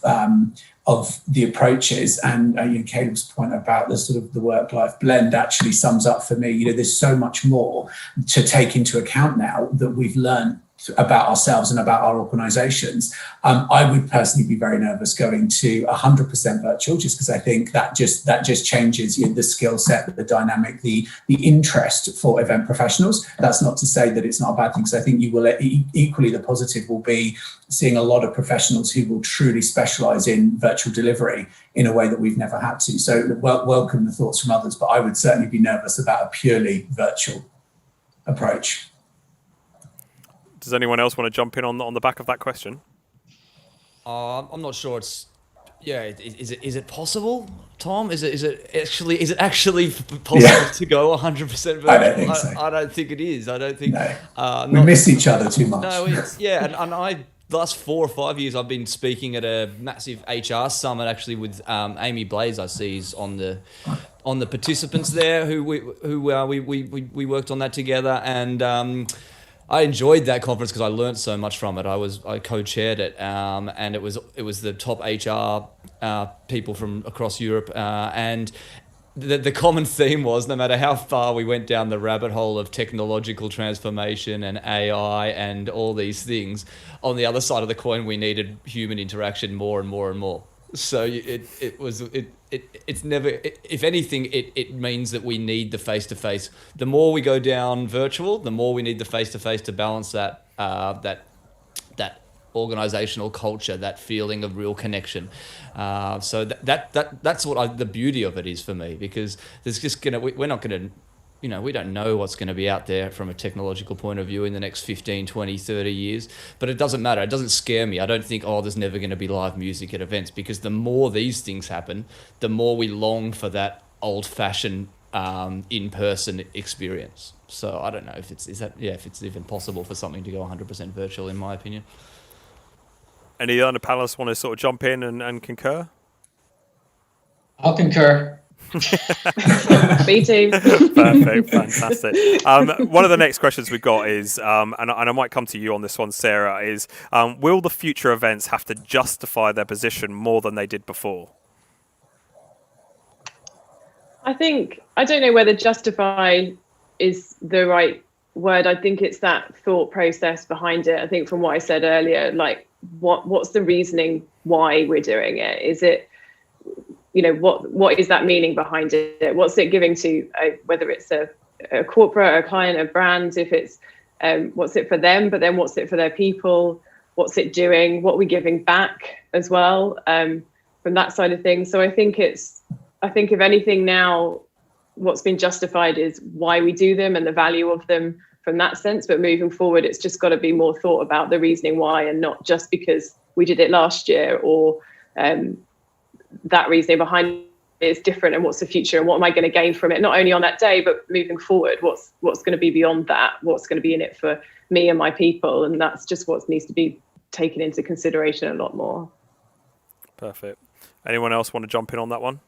the approaches, and Caleb's point about the sort of the work-life blend actually sums up for me. There's so much more to take into account now that we've learned about ourselves and about our organisations. I would personally be very nervous going to 100% virtual, just because I think that just changes the skill set, the dynamic, the interest for event professionals. That's not to say that it's not a bad thing, because I think you will equally the positive will be seeing a lot of professionals who will truly specialise in virtual delivery in a way that we've never had to. So welcome the thoughts from others, but I would certainly be nervous about a purely virtual approach. Does anyone else want to jump in on the back of that question? I'm not sure. Is it possible, Tom? Is it actually possible to go 100% virtual? I don't think so. I don't think it is. I don't think. No. We miss each other too much. No, and the last 4 or 5 years I've been speaking at a massive HR summit actually with Amy Blaze. I see is on the participants there who we worked on that together, and I enjoyed that conference because I learned so much from it. I co-chaired it, and it was the top HR people from across Europe, and the common theme was, no matter how far we went down the rabbit hole of technological transformation and AI and all these things, on the other side of the coin, we needed human interaction more and more and more. So it's never, if anything, it means that we need the face-to-face. The more we go down virtual, the more we need the face-to-face to balance that organizational culture, that feeling of real connection. So that's what the beauty of it is for me, because there's just we're not gonna, we don't know what's going to be out there from a technological point of view in the next 15, 20, 30 years, but it doesn't matter. It doesn't scare me. I don't think, there's never going to be live music at events, because the more these things happen, the more we long for that old-fashioned in-person experience. So I don't know if it's even possible for something to go 100% virtual, in my opinion. Any other panelists want to sort of jump in and concur? I'll concur. Me too. Perfect, fantastic. One of the next questions we've got is, and I might come to you on this one, Sarah, is will the future events have to justify their position more than they did before? I don't know whether justify is the right word. I think it's that thought process behind it. I think from what I said earlier, like what's the reasoning why we're doing it? Is it, what is that meaning behind it? What's it giving to, whether it's a corporate, a client, a brand, if it's, what's it for them, but then what's it for their people? What's it doing? What are we giving back as well, from that side of things? So I think if anything now, what's been justified is why we do them and the value of them from that sense. But moving forward, it's just got to be more thought about the reasoning why, and not just because we did it last year, or that reasoning behind it is different, and what's the future and what am I going to gain from it, not only on that day but moving forward. What's going to be beyond that? What's going to be in it for me and my people? And that's just what needs to be taken into consideration a lot more. Perfect. Anyone else want to jump in on that one?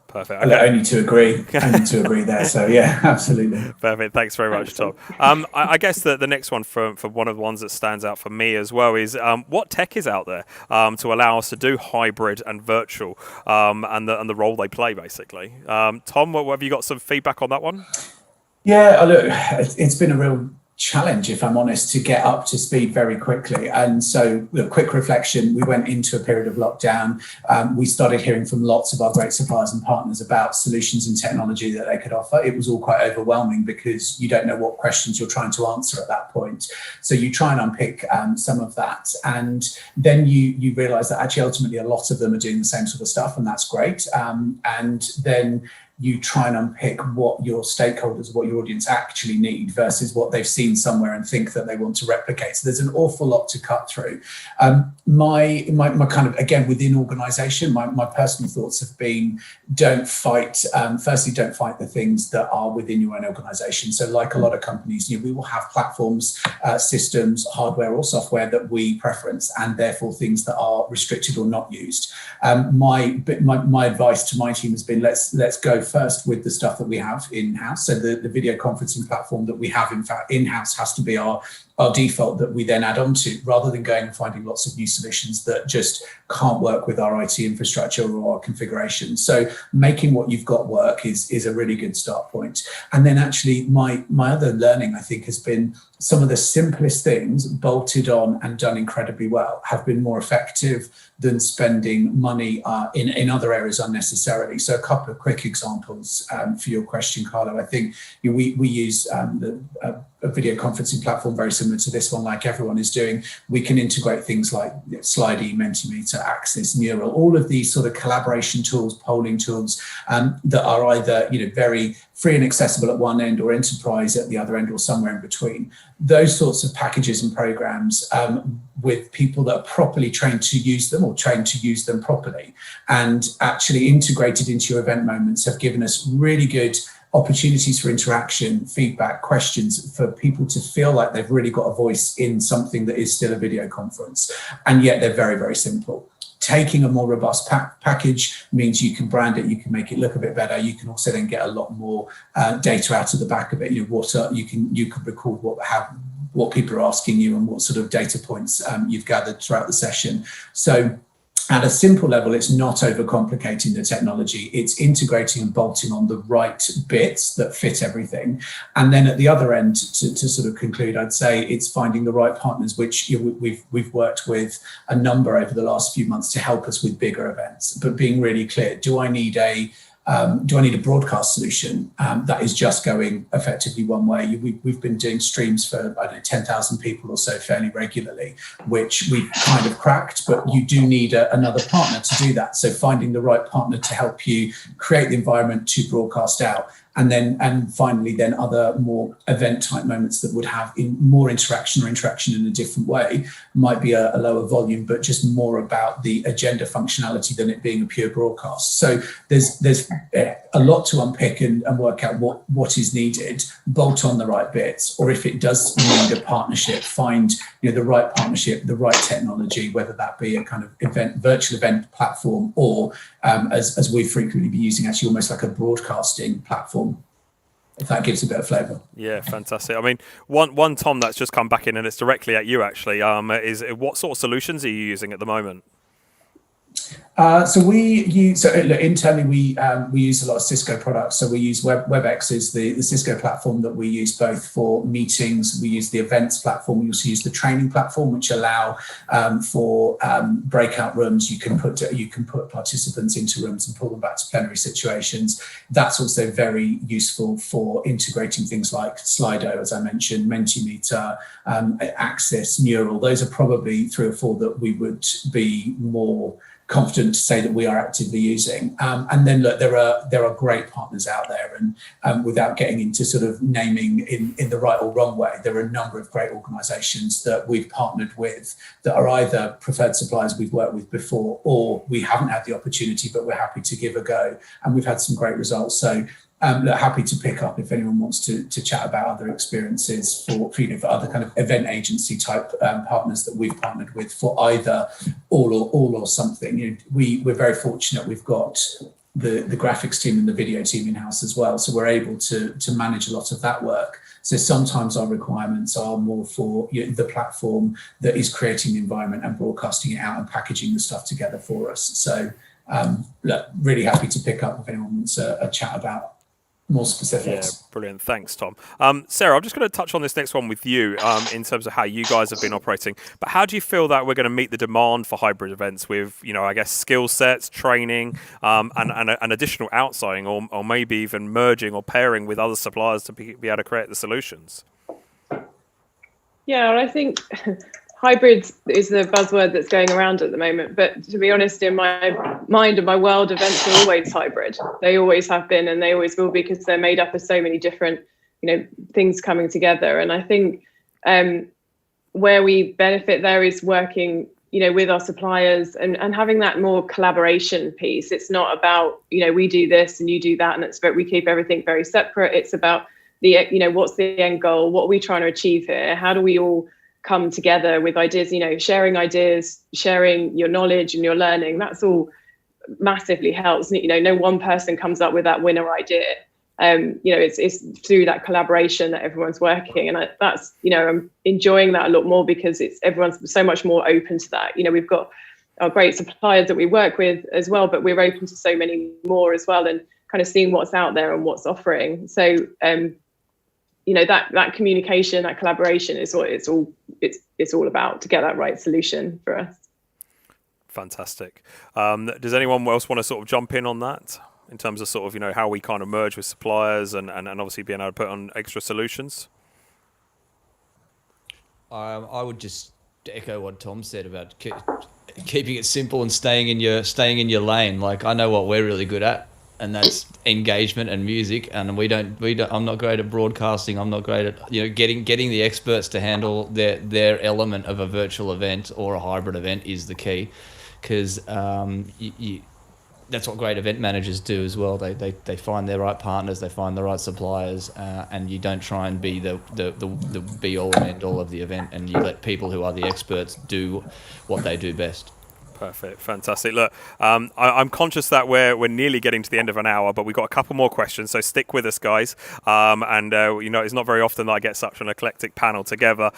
Perfect. Okay. Only to agree there. So yeah, absolutely. Perfect. Thanks very much, Tom. I guess the next one for one of the ones that stands out for me as well is what tech is out there to allow us to do hybrid and virtual, and the role they play basically. Tom, have you got some feedback on that one? Yeah, look, it's been a real challenge, if I'm honest, to get up to speed very quickly. And so, quick reflection, we went into a period of lockdown. We started hearing from lots of our great suppliers and partners about solutions and technology that they could offer. It was all quite overwhelming because you don't know what questions you're trying to answer at that point. So you try and unpick some of that. And then you realize that actually ultimately a lot of them are doing the same sort of stuff, and that's great. And then you try and unpick what your stakeholders, what your audience actually need versus what they've seen somewhere and think that they want to replicate. So there's an awful lot to cut through. My kind of, again, within organization, my personal thoughts have been, don't fight the things that are within your own organization. So like a lot of companies, we will have platforms, systems, hardware or software that we preference, and therefore things that are restricted or not used. My advice to my team has been, let's go first with the stuff that we have in-house. So the video conferencing platform that we have in-house has to be our default that we then add on to, rather than going and finding lots of new solutions that just can't work with our IT infrastructure or our configuration. So making what you've got work is a really good start point. And then actually my other learning, I think, has been some of the simplest things bolted on and done incredibly well have been more effective than spending money in other areas unnecessarily. So a couple of quick examples for your question, Carlo. I think we use a video conferencing platform very similar to this one, like everyone is doing. We can integrate things like Slidey, Mentimeter, Axis, Mural, all of these sort of collaboration tools, polling tools that are either very free and accessible at one end or enterprise at the other end or somewhere in between. Those sorts of packages and programs with people that are properly trained to use them or trained to use them properly and actually integrated into your event moments have given us really good opportunities for interaction, feedback, questions for people to feel like they've really got a voice in something that is still a video conference. And yet they're very, very simple. Taking a more robust package means you can brand it, you can make it look a bit better. You can also then get a lot more data out of the back of it. You can record what people are asking you and what sort of data points you've gathered throughout the session. So at a simple level, it's not overcomplicating the technology. It's integrating and bolting on the right bits that fit everything. And then at the other end, to sort of conclude, I'd say it's finding the right partners, which we've worked with a number over the last few months to help us with bigger events. But being really clear, do I need a broadcast solution that is just going effectively one way? We've been doing streams for 10,000 people or so fairly regularly, which we've kind of cracked, but you do need another partner to do that. So finding the right partner to help you create the environment to broadcast out. And finally, then other more event type moments that would have more interaction in a different way might be a lower volume, but just more about the agenda functionality than it being a pure broadcast. So there's a lot to unpick and work out what is needed, bolt on the right bits, or if it does need a partnership, find the right partnership, the right technology, whether that be a kind of virtual event platform, or as we frequently be using, actually almost like a broadcasting platform, if that gives a bit of flavour. Yeah, fantastic. I mean, one Tom that's just come back in, and it's directly at you actually, is what sort of solutions are you using at the moment? So internally we use a lot of Cisco products. So we use WebEx is the Cisco platform that we use both for meetings. We use the events platform. We also use the training platform, which allow for breakout rooms. You can put participants into rooms and pull them back to plenary situations. That's also very useful for integrating things like Slido, as I mentioned, Mentimeter, Access, Mural. Those are probably 3 or 4 that we would be more confident to say that we are actively using. And then look, there are great partners out there, and without getting into sort of naming in the right or wrong way, there are a number of great organisations that we've partnered with that are either preferred suppliers we've worked with before, or we haven't had the opportunity, but we're happy to give a go, and we've had some great results. So happy to pick up if anyone wants to chat about other experiences for other kind of event agency type partners that we've partnered with for either all or something. We're very fortunate. We've got the graphics team and the video team in-house as well, so we're able to manage a lot of that work. So sometimes our requirements are more for the platform that is creating the environment and broadcasting it out and packaging the stuff together for us. So really happy to pick up if anyone wants a chat about more specifics. Yeah, brilliant. Thanks, Tom. Sarah, I'm just going to touch on this next one with you in terms of how you guys have been operating. But how do you feel that we're going to meet the demand for hybrid events with, I guess, skill sets, training, and additional outsourcing, or maybe even merging or pairing with other suppliers to be able to create the solutions? Yeah, I think hybrid is the buzzword that's going around at the moment. But to be honest, in my mind and my world, events are always hybrid. They always have been, and they always will be, because they're made up of so many different, things coming together. And I think where we benefit there is working, with our suppliers and having that more collaboration piece. It's not about, we do this and you do that, and we keep everything very separate. It's about what's the end goal? What are we trying to achieve here? How do we all come together with ideas, sharing ideas, sharing your knowledge and your learning? That's all massively helps. No one person comes up with that winner idea. It's through that collaboration that everyone's working, and that's I'm enjoying that a lot more, because everyone's so much more open to that. We've got our great suppliers that we work with as well, but we're open to so many more as well, and kind of seeing what's out there and what's offering. So that communication, that collaboration is what it's all about, to get that right solution for us. Fantastic. Does anyone else want to sort of jump in on that in terms of sort of how we kind of merge with suppliers and obviously being able to put on extra solutions? I would just echo what Tom said about keeping it simple and staying in your lane. Like, I know what we're really good at, and that's engagement and music. And we don't. I'm not great at broadcasting. I'm not great at getting the experts to handle their element of a virtual event or a hybrid event is the key, because that's what great event managers do as well. They find their right partners, they find the right suppliers, and you don't try and be the be all and end all of the event, and you let people who are the experts do what they do best. Perfect. Fantastic. Look, I'm conscious that we're nearly getting to the end of an hour, but we've got a couple more questions, so stick with us, guys. It's not very often that I get such an eclectic panel together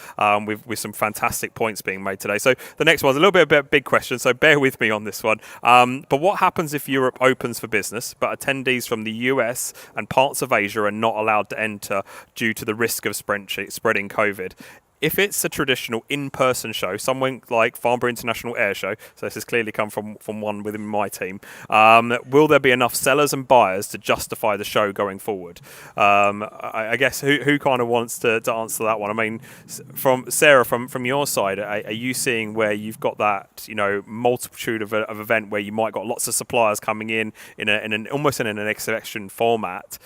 with some fantastic points being made today. So the next one's a little bit of a big question, so bear with me on this one. But what happens if Europe opens for business, but attendees from the US and parts of Asia are not allowed to enter due to the risk of spreading COVID? If it's a traditional in-person show, something like Farnborough International Air Show, so this has clearly come from one within my team, will there be enough sellers and buyers to justify the show going forward? I guess who kind of wants to answer that one? I mean, from Sarah, from your side, are you seeing where you've got that multitude of event where you might got lots of suppliers coming in an almost in an exhibition format,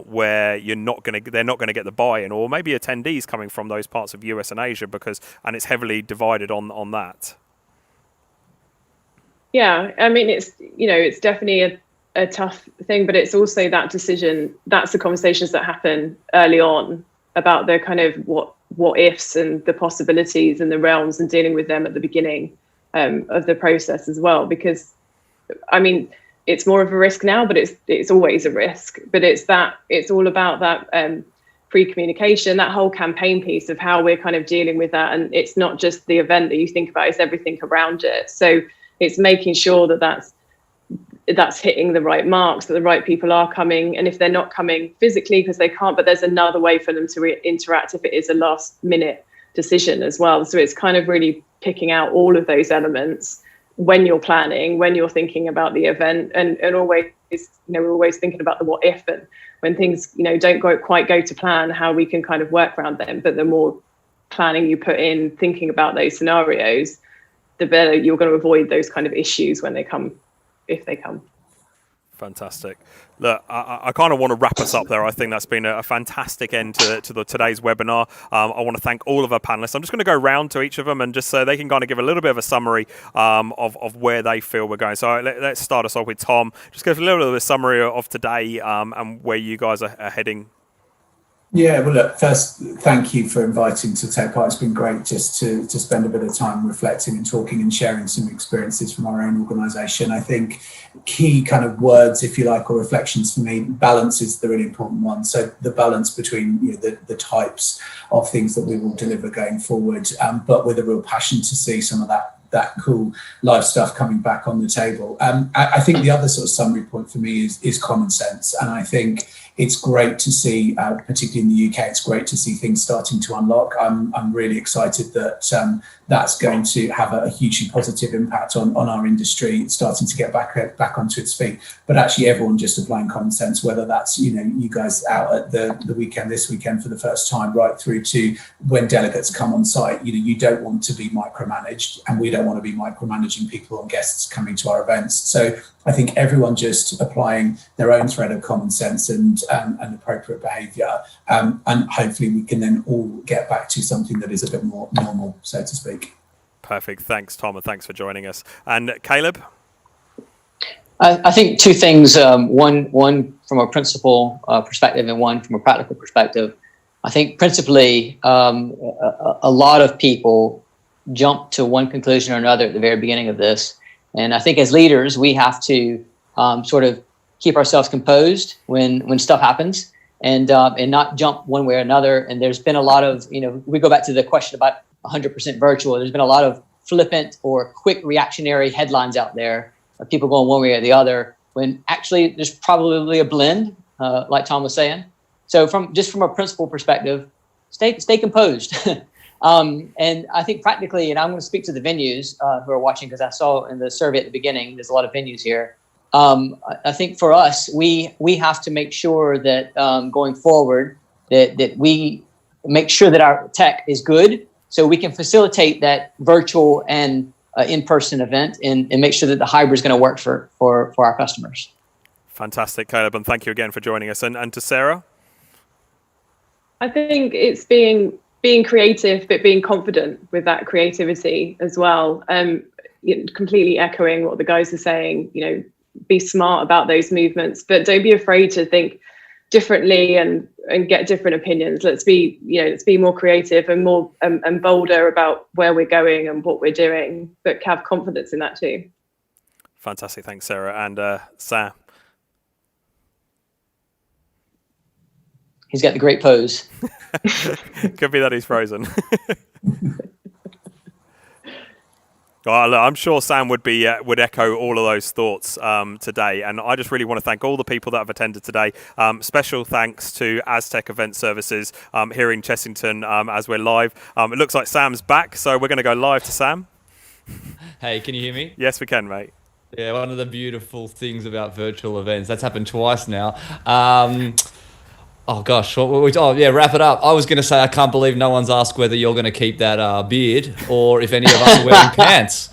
where they're not going to get the buy-in, or maybe attendees coming from those parts of US and Asia, and it's heavily divided on that? Yeah, I mean, it's definitely a tough thing, but it's also that decision. That's the conversations that happen early on about the kind of what ifs and the possibilities and the realms, and dealing with them at the beginning of the process as well. Because, I mean, it's more of a risk now, but it's always a risk. But it's all about that pre-communication, that whole campaign piece of how we're kind of dealing with that. And it's not just the event that you think about, it's everything around it. So it's making sure that that's hitting the right marks, that the right people are coming. And if they're not coming physically because they can't, but there's another way for them to interact if it is a last minute decision as well. So it's kind of really picking out all of those elements when you're planning, when you're thinking about the event, and always, we're always thinking about the what if, and when things, don't quite go to plan, how we can kind of work around them. But the more planning you put in, thinking about those scenarios, the better you're going to avoid those kind of issues when they come, if they come. Fantastic. Look, I kind of want to wrap us up there. I think that's been a fantastic end to today's webinar. I want to thank all of our panelists. I'm just going to go round to each of them and just so they can kind of give a little bit of a summary of where they feel we're going. So let's start us off with Tom. Just give a little bit of a summary of today and where you guys are heading. Yeah, well, look, first, thank you for inviting to take part. It's been great just to spend a bit of time reflecting and talking and sharing some experiences from our own organisation. I think key kind of words, if you like, or reflections for me, balance is the really important one. So the balance between the types of things that we will deliver going forward, but with a real passion to see some of that cool live stuff coming back on the table. I think the other sort of summary point for me is common sense. And I think it's great to see, particularly in the UK, it's great to see things starting to unlock. I'm really excited that that's going to have a hugely positive impact on our industry, starting to get back onto its feet. But actually everyone just applying common sense, whether that's, you guys out at the weekend, this weekend for the first time, right through to when delegates come on site. You don't want to be micromanaged, and we don't want to be micromanaging people and guests coming to our events. So I think everyone just applying their own thread of common sense and appropriate behaviour, and hopefully we can then all get back to something that is a bit more normal, so to speak. Perfect. Thanks, Tom, and thanks for joining us. And Caleb? I think two things, one from a principle perspective and one from a practical perspective. I think principally, a lot of people jump to one conclusion or another at the very beginning of this. And I think as leaders, we have to sort of keep ourselves composed when stuff happens, and not jump one way or another. And there's been a lot of, we go back to the question about 100% virtual. There's been a lot of flippant or quick reactionary headlines out there of people going one way or the other, when actually there's probably a blend, like Tom was saying. So from a principle perspective, stay composed. And I think practically, and I'm going to speak to the venues who are watching, because I saw in the survey at the beginning, there's a lot of venues here. I think for us, we have to make sure that going forward, that we make sure that our tech is good, so we can facilitate that virtual and in-person event, and make sure that the hybrid is going to work for our customers. Fantastic, Caleb, and thank you again for joining us. And to Sarah? I think it's being creative, but being confident with that creativity as well. Completely echoing what the guys are saying, be smart about those movements, but don't be afraid to think differently and get different opinions. Let's be more creative and more and bolder about where we're going and what we're doing, but have confidence in that too. Fantastic. Thanks, Sarah. And Sam? He's got the great pose. Could be that he's frozen. Well, I'm sure Sam would echo all of those thoughts today, and I just really want to thank all the people that have attended today. Special thanks to Aztec Event Services here in Chessington as we're live. It looks like Sam's back, so we're going to go live to Sam. Hey, can you hear me? Yes, we can, mate. Yeah, one of the beautiful things about virtual events, that's happened twice now. Oh gosh, wrap it up. I was going to say, I can't believe no one's asked whether you're going to keep that beard or if any of us are wearing pants,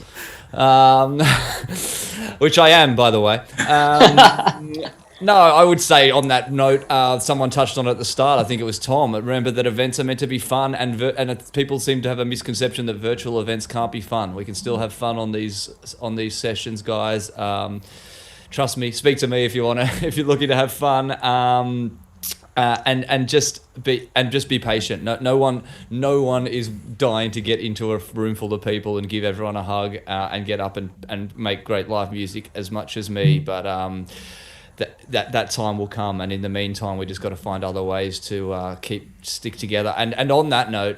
which I am, by the way. No, I would say on that note, someone touched on it at the start. I think it was Tom. Remember that events are meant to be fun, and people seem to have a misconception that virtual events can't be fun. We can still have fun on these sessions, guys. trust me, speak to me if you want to, if you're looking to have fun. And just be patient. No one is dying to get into a room full of people and give everyone a hug and get up and make great live music as much as me. But that time will come, and in the meantime, we just got to find other ways to stick together. And on that note,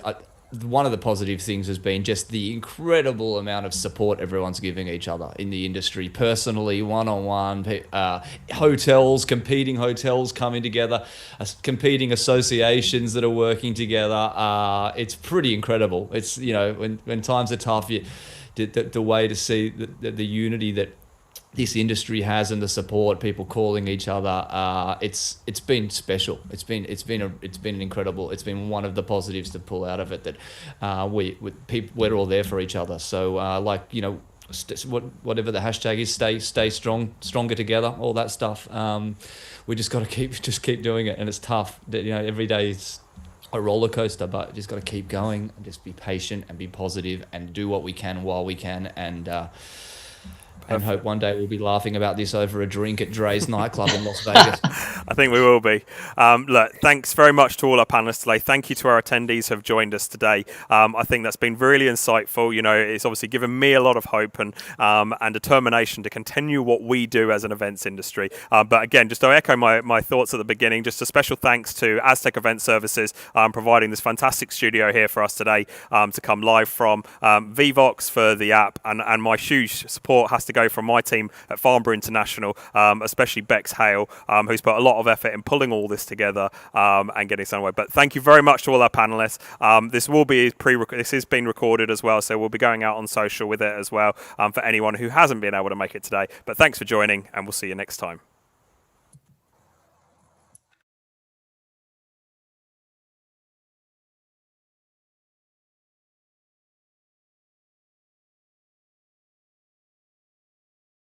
one of the positive things has been just the incredible amount of support everyone's giving each other in the industry, personally, one-on-one, competing hotels coming together, competing associations that are working together. It's pretty incredible. It's, when times are tough, the way to see the unity that this industry has and the support, people calling each other, it's been special. It's been incredible. It's been one of the positives to pull out of it, that we're all there for each other. So whatever the hashtag is, stay stronger together, all that stuff. We just got to keep doing it, and it's tough. Every day is a roller coaster, but just got to keep going and just be patient and be positive and do what we can while we can, and hope one day we'll be laughing about this over a drink at Dre's nightclub in Las Vegas. I think we will be. Look, thanks very much to all our panelists today. Thank you to our attendees who have joined us today. I think that's been really insightful. It's obviously given me a lot of hope and determination to continue what we do as an events industry. But again, just to echo my thoughts at the beginning, just a special thanks to Aztec Event Services providing this fantastic studio here for us today to come live from, Vivox for the app, and my huge support has to go from my team at Farnborough International, especially Bex Hale, who's put a lot of effort in pulling all this together and getting somewhere. But thank you very much to all our panelists. This is being recorded as well, so we'll be going out on social with it as well for anyone who hasn't been able to make it today. But thanks for joining, and we'll see you next time.